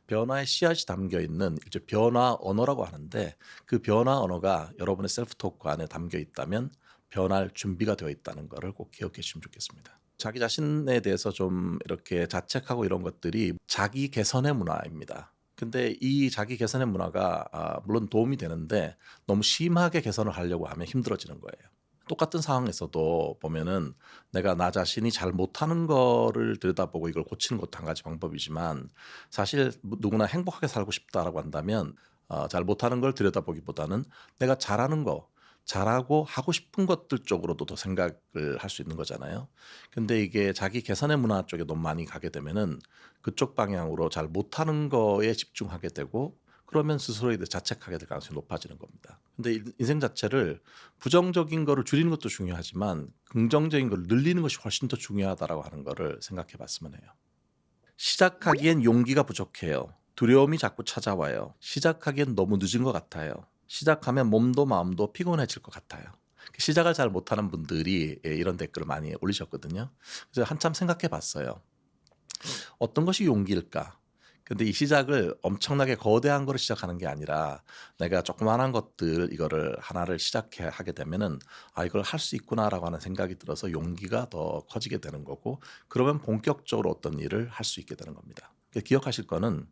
변화의 씨앗이 담겨 있는 이제 변화 언어라고 하는데 그 변화 언어가 여러분의 셀프 토크 안에 담겨 있다면 변할 준비가 되어 있다는 것을 꼭 기억해 주시면 좋겠습니다. 자기 자신에 대해서 좀 이렇게 자책하고 이런 것들이 자기 개선의 문화입니다. 근데 이 자기 개선의 문화가 물론 도움이 되는데 너무 심하게 개선을 하려고 하면 힘들어지는 거예요. 똑같은 상황에서도 보면은 내가 나 자신이 잘 못하는 거를 들여다보고 이걸 고치는 것도 한 가지 방법이지만 사실 누구나 행복하게 살고 싶다라고 한다면 잘 못하는 걸 들여다보기보다는 내가 잘하는 거 잘하고 하고 싶은 것들 쪽으로도 더 생각을 할 수 있는 거잖아요. 근데 이게 자기 개선의 문화 쪽에 너무 많이 가게 되면은 그쪽 방향으로 잘 못하는 거에 집중하게 되고 그러면 스스로에 대해 자책하게 될 가능성이 높아지는 겁니다. 근데 인생 자체를 부정적인 거를 줄이는 것도 중요하지만 긍정적인 걸 늘리는 것이 훨씬 더 중요하다라고 하는 거를 생각해 봤으면 해요. 시작하기엔 용기가 부족해요. 두려움이 자꾸 찾아와요. 시작하기엔 너무 늦은 것 같아요. 시작하면 몸도 마음도 피곤해질 것 같아요. 시작을 잘 못하는 분들이 이런 댓글을 많이 올리셨거든요. 그래서 한참 생각해 봤어요. 어떤 것이 용기일까? 근데 이 시작을 엄청나게 거대한 거를 시작하는 게 아니라 내가 조그만한 것들 이거를 하나를 하게 되면은 이걸 할 수 있구나라고 하는 생각이 들어서 용기가 더 커지게 되는 거고, 그러면 본격적으로 어떤 일을 할 수 있게 되는 겁니다. 기억하실 거는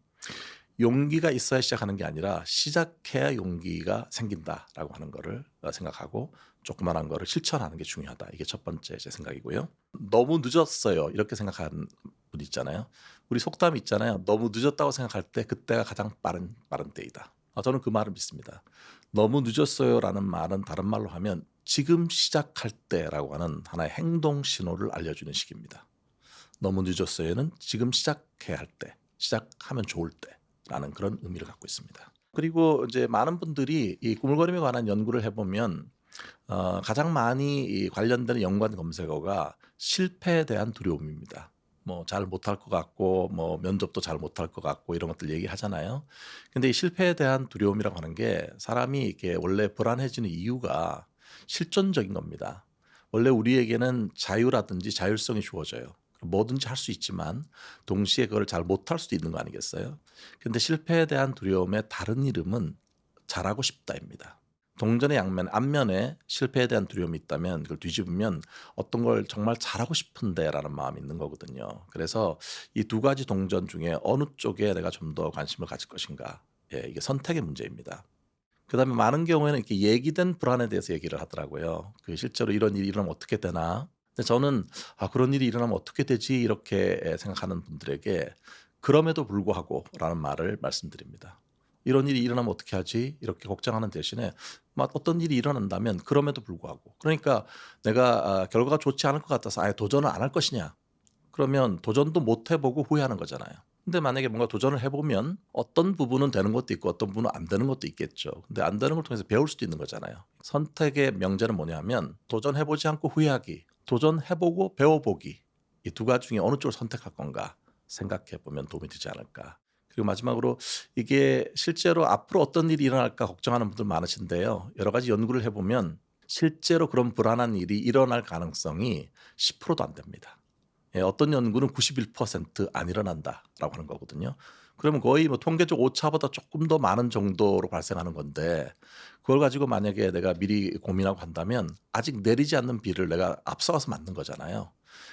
용기가 있어야 시작하는 게 아니라 시작해야 용기가 생긴다라고 하는 거를 생각하고 조그만한 거를 실천하는 게 중요하다. 이게 첫 번째 제 생각이고요. 너무 늦었어요. 이렇게 생각하는 분 있잖아요. 우리 속담이 있잖아요. 너무 늦었다고 생각할 때 그때가 가장 빠른 때이다. 저는 그 말을 믿습니다. 너무 늦었어요라는 말은 다른 말로 하면 지금 시작할 때라고 하는 하나의 행동 신호를 알려주는 식입니다. 너무 늦었어요는 지금 시작해야 할 때, 시작하면 좋을 때라는 그런 의미를 갖고 있습니다. 그리고 이제 많은 분들이 이 꾸물거림에 관한 연구를 해보면 가장 많이 이 관련되는 연관 검색어가 실패에 대한 두려움입니다. 뭐 잘 못할 것 같고 뭐 면접도 잘 못할 것 같고 이런 것들 얘기하잖아요. 근데 이 실패에 대한 두려움이라고 하는 게 사람이 이렇게 원래 불안해지는 이유가 실존적인 겁니다. 원래 우리에게는 자유라든지 자율성이 주어져요. 뭐든지 할 수 있지만 동시에 그걸 잘 못할 수도 있는 거 아니겠어요? 근데 실패에 대한 두려움의 다른 이름은 잘하고 싶다입니다. 동전의 앞면에 실패에 대한 두려움이 있다면 그걸 뒤집으면 어떤 걸 정말 잘하고 싶은데라는 마음이 있는 거거든요. 그래서 이 두 가지 동전 중에 어느 쪽에 내가 좀 더 관심을 가질 것인가, 이게 선택의 문제입니다. 그다음에 많은 경우에는 이렇게 얘기된 불안에 대해서 얘기를 하더라고요. 실제로 이런 일이 일어나면 어떻게 되나? 근데 저는 그런 일이 일어나면 어떻게 되지? 이렇게 생각하는 분들에게 그럼에도 불구하고라는 말을 말씀드립니다. 이런 일이 일어나면 어떻게 하지? 이렇게 걱정하는 대신에 어떤 일이 일어난다면 그럼에도 불구하고, 그러니까 내가 결과가 좋지 않을 것 같아서 아예 도전을 안 할 것이냐? 그러면 도전도 못 해보고 후회하는 거잖아요. 근데 만약에 뭔가 도전을 해보면 어떤 부분은 되는 것도 있고 어떤 부분은 안 되는 것도 있겠죠. 근데 안 되는 걸 통해서 배울 수도 있는 거잖아요. 선택의 명제는 뭐냐면 도전해보지 않고 후회하기, 도전해보고 배워보기, 이 두 가지 중에 어느 쪽을 선택할 건가 생각해보면 도움이 되지 않을까. 그리고 마지막으로 이게 실제로 앞으로 어떤 일이 일어날까 걱정하는 분들 많으신데요. 여러 가지 연구를 해보면 실제로 그런 불안한 일이 일어날 가능성이 10%도 안 됩니다. 어떤 연구는 91% 안 일어난다라고 하는 거거든요. 그러면 거의 뭐 통계적 오차보다 조금 더 많은 정도로 발생하는 건데, 그걸 가지고 만약에 내가 미리 고민하고 한다면 아직 내리지 않는 비를 내가 앞서가서 맞는 거잖아요.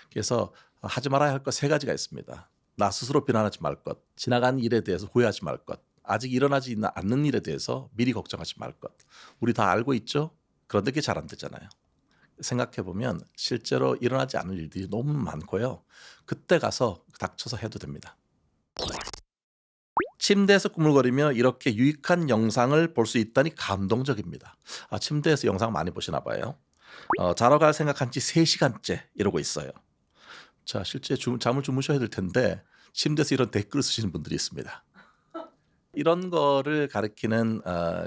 그래서 하지 말아야 할 것 세 가지가 있습니다. 나 스스로 비난하지 말 것, 지나간 일에 대해서 후회하지 말 것, 아직 일어나지 않는 일에 대해서 미리 걱정하지 말 것. 우리 다 알고 있죠? 그런데 그게 잘 안 되잖아요. 생각해보면 실제로 일어나지 않을 일들이 너무 많고요. 그때 가서 닥쳐서 해도 됩니다. 침대에서 꾸물거리며 이렇게 유익한 영상을 볼 수 있다니 감동적입니다. 침대에서 영상 많이 보시나 봐요. 자러 갈 생각한 지 3시간째 이러고 있어요. 자, 실제 잠을 주무셔야 될 텐데 침대에서 이런 댓글을 쓰시는 분들이 있습니다. 이런 거를 가리키는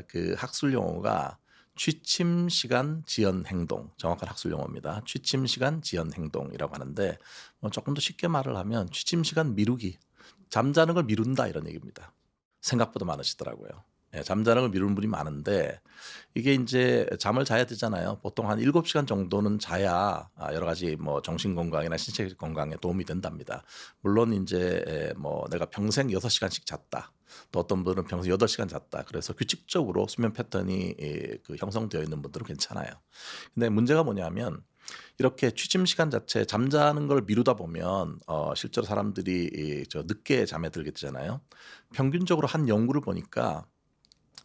그 학술 용어가 취침 시간 지연 행동, 정확한 학술 용어입니다. 취침 시간 지연 행동이라고 하는데 조금 더 쉽게 말을 하면 취침 시간 미루기, 잠자는 걸 미룬다 이런 얘기입니다. 생각보다 많으시더라고요. 잠자는 걸 미루는 분이 많은데 이게 이제 잠을 자야 되잖아요. 보통 한 7시간 정도는 자야 여러 가지 뭐 정신 건강이나 신체 건강에 도움이 된답니다. 물론 이제 뭐 내가 평생 6시간씩 잤다. 또 어떤 분은 평생 8시간 잤다. 그래서 규칙적으로 수면 패턴이 그 형성되어 있는 분들은 괜찮아요. 근데 문제가 뭐냐면 이렇게 취침 시간 자체 잠자는 걸 미루다 보면 실제로 사람들이 늦게 잠에 들게 되잖아요. 평균적으로 한 연구를 보니까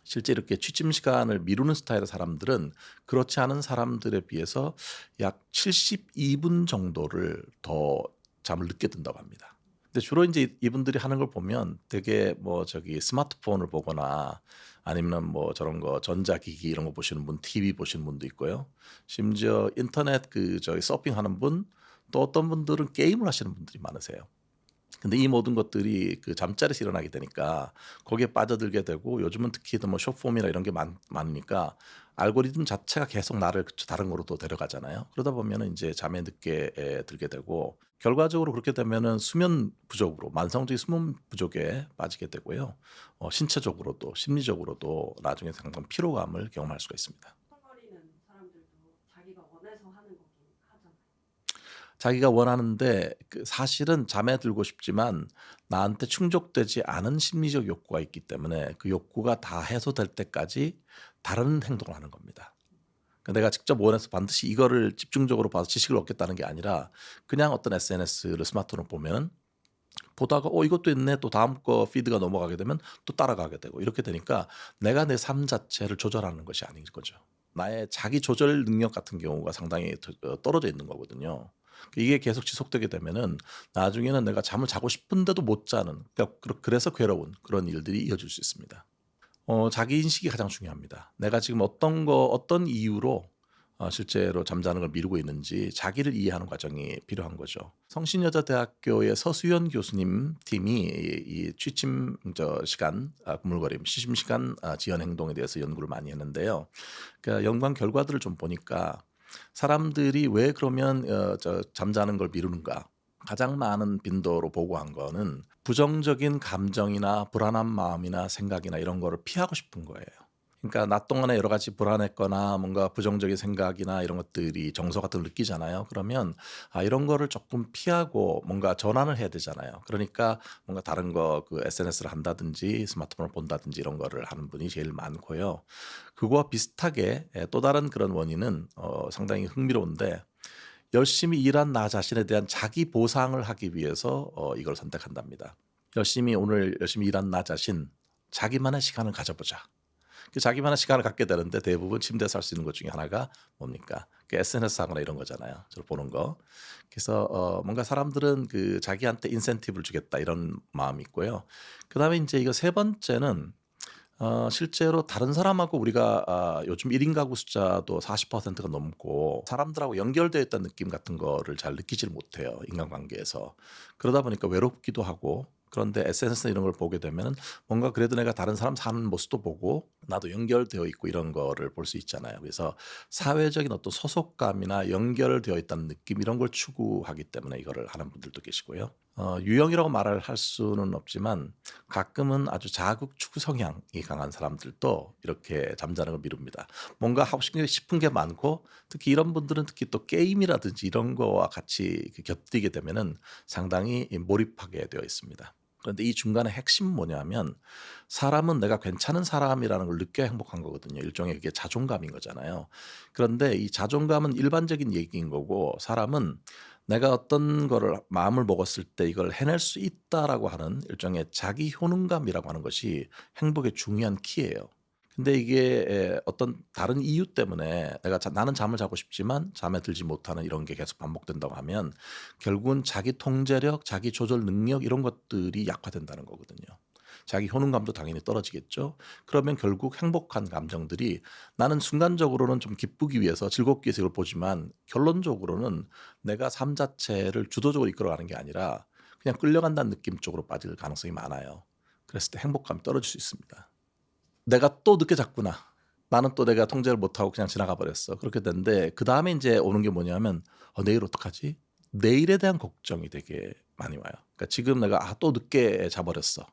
실제 이렇게 취침 시간을 미루는 스타일의 사람들은 그렇지 않은 사람들에 비해서 약 72분 정도를 더 잠을 늦게 든다고 합니다. 근데 주로 이제 이분들이 하는 걸 보면 되게 뭐 스마트폰을 보거나 아니면 뭐 저런 거 전자기기 이런 거 보시는 분, TV 보시는 분도 있고요. 심지어 인터넷 서핑하는 분, 또 어떤 분들은 게임을 하시는 분들이 많으세요. 근데 이 모든 것들이 그 잠자리에서 일어나게 되니까 거기에 빠져들게 되고 요즘은 특히 뭐 숏폼이나 이런 게 많으니까 알고리즘 자체가 계속 나를 다른 거로 또 데려가잖아요. 그러다 보면은 이제 잠에 늦게 들게 되고 결과적으로 그렇게 되면은 수면 부족으로 만성적인 수면 부족에 빠지게 되고요. 신체적으로도 심리적으로도 나중에 상당히 피로감을 경험할 수가 있습니다. 자기가 원하는데 그 사실은 잠에 들고 싶지만 나한테 충족되지 않은 심리적 욕구가 있기 때문에 그 욕구가 다 해소될 때까지 다른 행동을 하는 겁니다. 그러니까 내가 직접 원해서 반드시 이거를 집중적으로 봐서 지식을 얻겠다는 게 아니라 그냥 어떤 SNS를 스마트폰을 보면 보다가 이것도 있네 또 다음 거 피드가 넘어가게 되면 또 따라가게 되고 이렇게 되니까 내가 내 삶 자체를 조절하는 것이 아닌 거죠. 나의 자기 조절 능력 같은 경우가 상당히 떨어져 있는 거거든요. 이게 계속 지속되게 되면은 나중에는 내가 잠을 자고 싶은데도 못 자는 그러니까 그래서 괴로운 그런 일들이 이어질 수 있습니다. 자기 인식이 가장 중요합니다. 내가 지금 어떤 이유로 실제로 잠자는 걸 미루고 있는지 자기를 이해하는 과정이 필요한 거죠. 성신여자대학교의 서수연 교수님 팀이 이 취침 시간, 구물거림, 시심 시간 지연 행동에 대해서 연구를 많이 했는데요. 그러니까 연구한 결과들을 좀 보니까 사람들이 왜 그러면 잠자는 걸 미루는가? 가장 많은 빈도로 보고한 거는 부정적인 감정이나 불안한 마음이나 생각이나 이런 거를 피하고 싶은 거예요. 그러니까 낮 동안에 여러 가지 불안했거나 뭔가 부정적인 생각이나 이런 것들이 정서 같은 걸 느끼잖아요. 그러면 이런 거를 조금 피하고 뭔가 전환을 해야 되잖아요. 그러니까 뭔가 다른 거 그 SNS를 한다든지 스마트폰을 본다든지 이런 거를 하는 분이 제일 많고요. 그거와 비슷하게 또 다른 그런 원인은 상당히 흥미로운데 열심히 일한 나 자신에 대한 자기 보상을 하기 위해서 이걸 선택한답니다. 오늘 열심히 일한 나 자신 자기만의 시간을 가져보자. 자기만의 시간을 갖게 되는데 대부분 침대에서 할 수 있는 것 중에 하나가 뭡니까? SNS 하거나 이런 거잖아요. 저를 보는 거. 그래서 뭔가 사람들은 그 자기한테 인센티브를 주겠다 이런 마음이 있고요. 그다음에 이제 이거 세 번째는 실제로 다른 사람하고 우리가 요즘 1인 가구 숫자도 40%가 넘고 사람들하고 연결되어 있다는 느낌 같은 거를 잘 느끼지를 못해요. 인간관계에서. 그러다 보니까 외롭기도 하고 그런데 SNS나 이런 걸 보게 되면 뭔가 그래도 내가 다른 사람 사는 모습도 보고 나도 연결되어 있고 이런 거를 볼 수 있잖아요. 그래서 사회적인 어떤 소속감이나 연결되어 있다는 느낌 이런 걸 추구하기 때문에 이거를 하는 분들도 계시고요. 유형이라고 말을 할 수는 없지만 가끔은 아주 자극 추구 성향이 강한 사람들도 이렇게 잠자는 걸 미룹니다. 뭔가 하고 싶은 게 많고 특히 이런 분들은 특히 또 게임이라든지 이런 거와 같이 곁들이게 되면은 상당히 몰입하게 되어 있습니다. 그런데 이 중간에 핵심은 뭐냐면 사람은 내가 괜찮은 사람이라는 걸 느껴야 행복한 거거든요. 일종의 그게 자존감인 거잖아요. 그런데 이 자존감은 일반적인 얘기인 거고 사람은 내가 어떤 거를 마음을 먹었을 때 이걸 해낼 수 있다라고 하는 일종의 자기 효능감이라고 하는 것이 행복의 중요한 키예요. 근데 이게 어떤 다른 이유 때문에 나는 잠을 자고 싶지만 잠에 들지 못하는 이런 게 계속 반복된다고 하면 결국은 자기 통제력, 자기 조절 능력 이런 것들이 약화된다는 거거든요. 자기 효능감도 당연히 떨어지겠죠. 그러면 결국 행복한 감정들이 나는 순간적으로는 좀 기쁘기 위해서 즐겁기 위해서 이걸 보지만 결론적으로는 내가 삶 자체를 주도적으로 이끌어가는 게 아니라 그냥 끌려간다는 느낌 쪽으로 빠질 가능성이 많아요. 그랬을 때 행복감이 떨어질 수 있습니다. 내가 또 늦게 잤구나. 나는 또 내가 통제를 못하고 그냥 지나가 버렸어. 그렇게 되는데 그 다음에 이제 오는 게 뭐냐면 내일 어떡하지? 내일에 대한 걱정이 되게 많이 와요. 그러니까 지금 내가 또 늦게 자버렸어.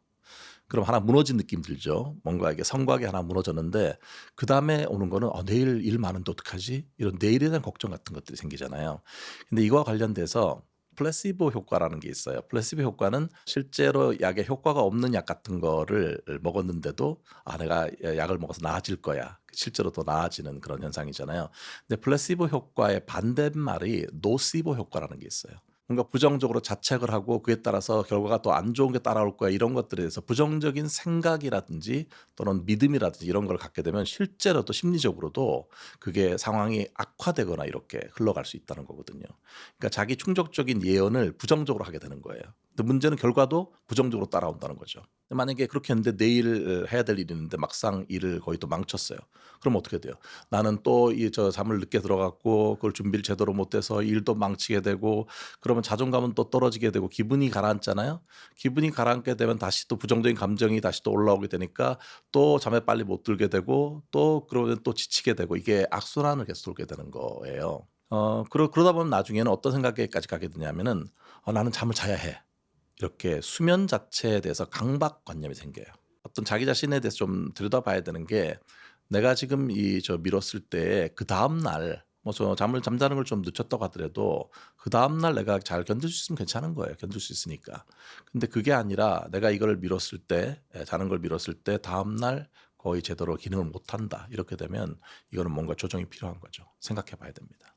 그럼 하나 무너진 느낌 들죠. 뭔가 이게 성곽이 하나 무너졌는데 그 다음에 오는 거는 내일 일 많은데 어떡하지? 이런 내일에 대한 걱정 같은 것들이 생기잖아요. 근데 이거와 관련돼서 플래시보 효과라는 게 있어요. 플래시보 효과는 실제로 약에 효과가 없는 약 같은 거를 먹었는데도 내가 약을 먹어서 나아질 거야. 실제로 더 나아지는 그런 현상이잖아요. 근데 플래시보 효과의 반대말이 노시보 효과라는 게 있어요. 뭔가 부정적으로 자책을 하고 그에 따라서 결과가 또 안 좋은 게 따라올 거야 이런 것들에 대해서 부정적인 생각이라든지 또는 믿음이라든지 이런 걸 갖게 되면 실제로 또 심리적으로도 그게 상황이 악화되거나 이렇게 흘러갈 수 있다는 거거든요. 그러니까 자기 충족적인 예언을 부정적으로 하게 되는 거예요. 근데 문제는 결과도 부정적으로 따라온다는 거죠. 만약에 그렇게 했는데 내일 해야 될 일이 있는데 막상 일을 거의 또 망쳤어요. 그럼 어떻게 돼요? 나는 또 저 잠을 늦게 들어갔고 그걸 준비를 제대로 못해서 일도 망치게 되고 그러면 자존감은 또 떨어지게 되고 기분이 가라앉잖아요. 기분이 가라앉게 되면 다시 또 부정적인 감정이 다시 또 올라오게 되니까 또 잠에 빨리 못 들게 되고 또 그러면 또 지치게 되고 이게 악순환을 계속 돌게 되는 거예요. 그러다 보면 나중에는 어떤 생각에까지 가게 되냐면은 나는 잠을 자야 해. 이렇게 수면 자체에 대해서 강박관념이 생겨요. 어떤 자기 자신에 대해서 좀 들여다봐야 되는 게 내가 지금 저 미뤘을 때 그 다음 날 뭐 저 잠자는 걸 좀 늦췄다고 하더라도 그 다음 날 내가 잘 견딜 수 있으면 괜찮은 거예요. 견딜 수 있으니까. 근데 그게 아니라 내가 이걸 미뤘을 때 자는 걸 미뤘을 때 다음 날 거의 제대로 기능을 못 한다. 이렇게 되면 이거는 뭔가 조정이 필요한 거죠. 생각해 봐야 됩니다.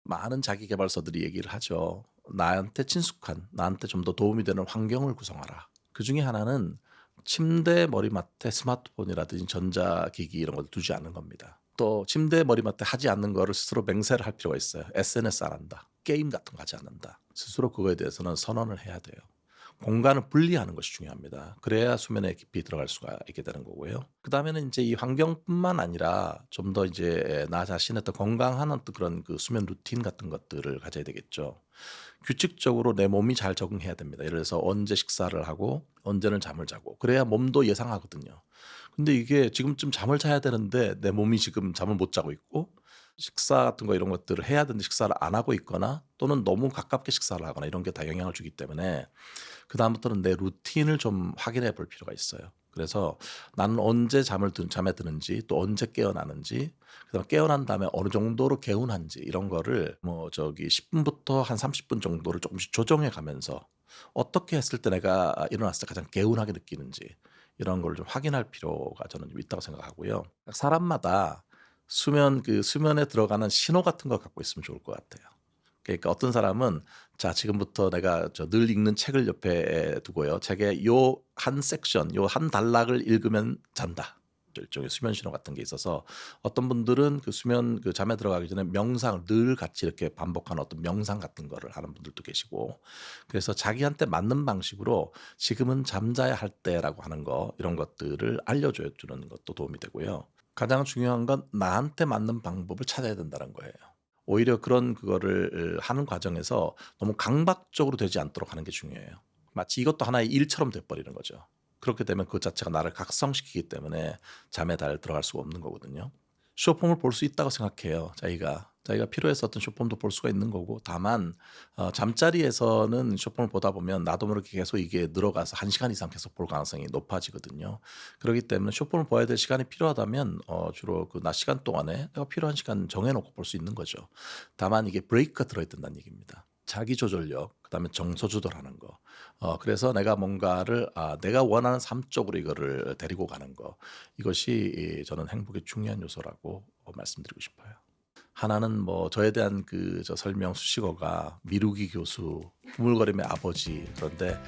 많은 자기 개발서들이 얘기를 하죠. 나한테 친숙한, 나한테 좀 더 도움이 되는 환경을 구성하라. 그 중에 하나는 침대 머리맡에 스마트폰이라든지 전자기기 이런 걸 두지 않는 겁니다. 또 침대 머리맡에 하지 않는 거를 스스로 맹세를 할 필요가 있어요. SNS 안 한다. 게임 같은 거 하지 않는다. 스스로 그거에 대해서는 선언을 해야 돼요. 공간을 분리하는 것이 중요합니다. 그래야 수면에 깊이 들어갈 수가 있게 되는 거고요. 그 다음에는 이제 이 환경뿐만 아니라 좀 더 이제 나 자신의 또 건강한 어떤 그런 그 수면 루틴 같은 것들을 가져야 되겠죠. 규칙적으로 내 몸이 잘 적응해야 됩니다. 예를 들어서 언제 식사를 하고 언제는 잠을 자고 그래야 몸도 예상하거든요. 근데 이게 지금쯤 잠을 자야 되는데 내 몸이 지금 잠을 못 자고 있고 식사 같은 거 이런 것들을 해야 되는데 식사를 안 하고 있거나 또는 너무 가깝게 식사를 하거나 이런 게 다 영향을 주기 때문에 그다음부터는 내 루틴을 좀 확인해 볼 필요가 있어요. 그래서 나는 언제 잠에 드는지 또 언제 깨어나는지 그다음에 깨어난 다음에 어느 정도로 개운한지 이런 거를 10분부터 한 30분 정도를 조금씩 조정해 가면서 어떻게 했을 때 내가 일어났을 때 가장 개운하게 느끼는지 이런 걸 좀 확인할 필요가 저는 좀 있다고 생각하고요. 사람마다 수면에 들어가는 신호 같은 거 갖고 있으면 좋을 것 같아요. 그러니까 어떤 사람은 자 지금부터 내가 늘 읽는 책을 옆에 두고요. 책의 요 한 섹션, 요 한 단락을 읽으면 잔다. 일종의 수면 신호 같은 게 있어서 어떤 분들은 잠에 들어가기 전에 명상을 늘 같이 이렇게 반복하는 어떤 명상 같은 거를 하는 분들도 계시고 그래서 자기한테 맞는 방식으로 지금은 잠자야 할 때라고 하는 거 이런 것들을 알려줘 주는 것도 도움이 되고요. 가장 중요한 건 나한테 맞는 방법을 찾아야 된다는 거예요. 오히려 그거를 하는 과정에서 너무 강박적으로 되지 않도록 하는 게 중요해요. 마치 이것도 하나의 일처럼 돼버리는 거죠. 그렇게 되면 그것 자체가 나를 각성시키기 때문에 잠에 들어갈 수가 없는 거거든요. 쇼폼을 볼 수 있다고 생각해요. 자기가 필요해서 어떤 쇼폼도 볼 수가 있는 거고 다만 잠자리에서는 쇼폼을 보다 보면 나도 모르게 계속 이게 늘어가서 1시간 이상 계속 볼 가능성이 높아지거든요. 그렇기 때문에 쇼폼을 봐야 될 시간이 필요하다면 주로 그 낮 시간 동안에 내가 필요한 시간 정해놓고 볼 수 있는 거죠. 다만 이게 브레이크가 들어있다는 얘기입니다. 자기 조절력, 그다음에 정서 조절하는 거. 그래서 내가 뭔가를 내가 원하는 삶 쪽으로 이거를 데리고 가는 거. 이것이 저는 행복의 중요한 요소라고 말씀드리고 싶어요. 하나는 저에 대한 저 설명 수식어가 미루기 교수, 꾸물거림의 아버지. 그런데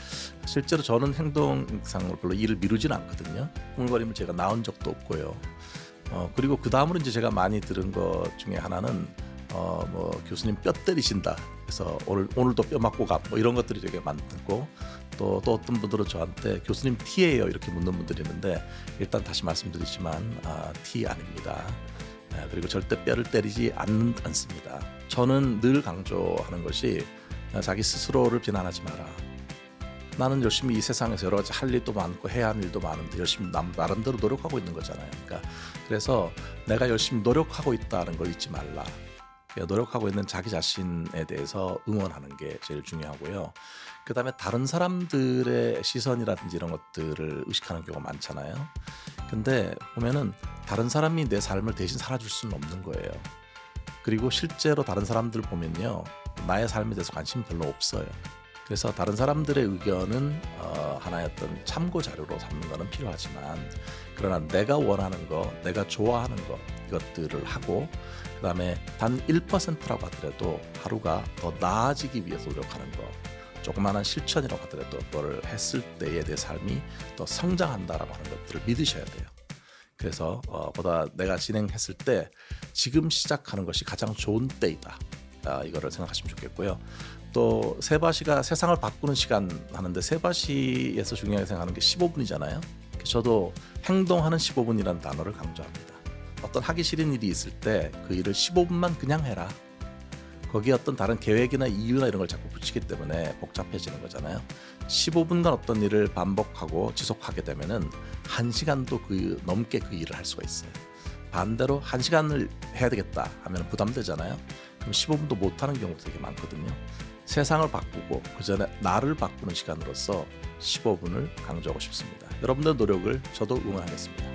실제로 저는 행동상으로 별로 일을 미루지는 않거든요. 꾸물거림을 제가 낳은 적도 없고요. 그리고 그 다음으로 이제 제가 많이 들은 것 중에 하나는 교수님 뼈 때리신다. 그래서 오늘도 뼈 맞고 가. 이런 것들이 되게 많고 또 어떤 분들은 저한테 교수님 T예요 이렇게 묻는 분들이 있는데 일단 다시 말씀드리지만 T 아닙니다. 그리고 절대 뼈를 때리지 않습니다. 저는 늘 강조하는 것이 자기 스스로를 비난하지 마라. 나는 열심히 이 세상에서 여러 가지 할 일도 많고 해야 하는 일도 많은데 열심히 나름대로 노력하고 있는 거잖아요. 그래서 내가 열심히 노력하고 있다는 걸 잊지 말라. 노력하고 있는 자기 자신에 대해서 응원하는 게 제일 중요하고요. 그다음에 다른 사람들의 시선이라든지 이런 것들을 의식하는 경우가 많잖아요. 근데 보면은 다른 사람이 내 삶을 대신 살아줄 수는 없는 거예요. 그리고 실제로 다른 사람들 보면요. 나의 삶에 대해서 관심이 별로 없어요. 그래서 다른 사람들의 의견은 하나의 어떤 참고 자료로 삼는 거는 필요하지만 그러나 내가 원하는 거, 내가 좋아하는 거 이것들을 하고 그다음에 단 1%라고 하더라도 하루가 더 나아지기 위해서 노력하는 거 조그마한 실천이라고 하더라도 그걸 했을 때에 내 삶이 더 성장한다라고 하는 것들을 믿으셔야 돼요. 그래서 보다 내가 진행했을 때 지금 시작하는 것이 가장 좋은 때이다. 이거를 생각하시면 좋겠고요. 또 세바시가 세상을 바꾸는 시간 하는데 세바시에서 중요하게 생각하는 게 15분이잖아요. 저도 행동하는 15분이라는 단어를 강조합니다. 어떤 하기 싫은 일이 있을 때 그 일을 15분만 그냥 해라. 거기에 어떤 다른 계획이나 이유나 이런 걸 자꾸 붙이기 때문에 복잡해지는 거잖아요. 15분간 어떤 일을 반복하고 지속하게 되면은 1시간도 넘게 그 일을 할 수가 있어요. 반대로 1시간을 해야 되겠다 하면 부담되잖아요. 그럼 15분도 못하는 경우도 되게 많거든요. 세상을 바꾸고 그 전에 나를 바꾸는 시간으로서 15분을 강조하고 싶습니다. 여러분들의 노력을 저도 응원하겠습니다.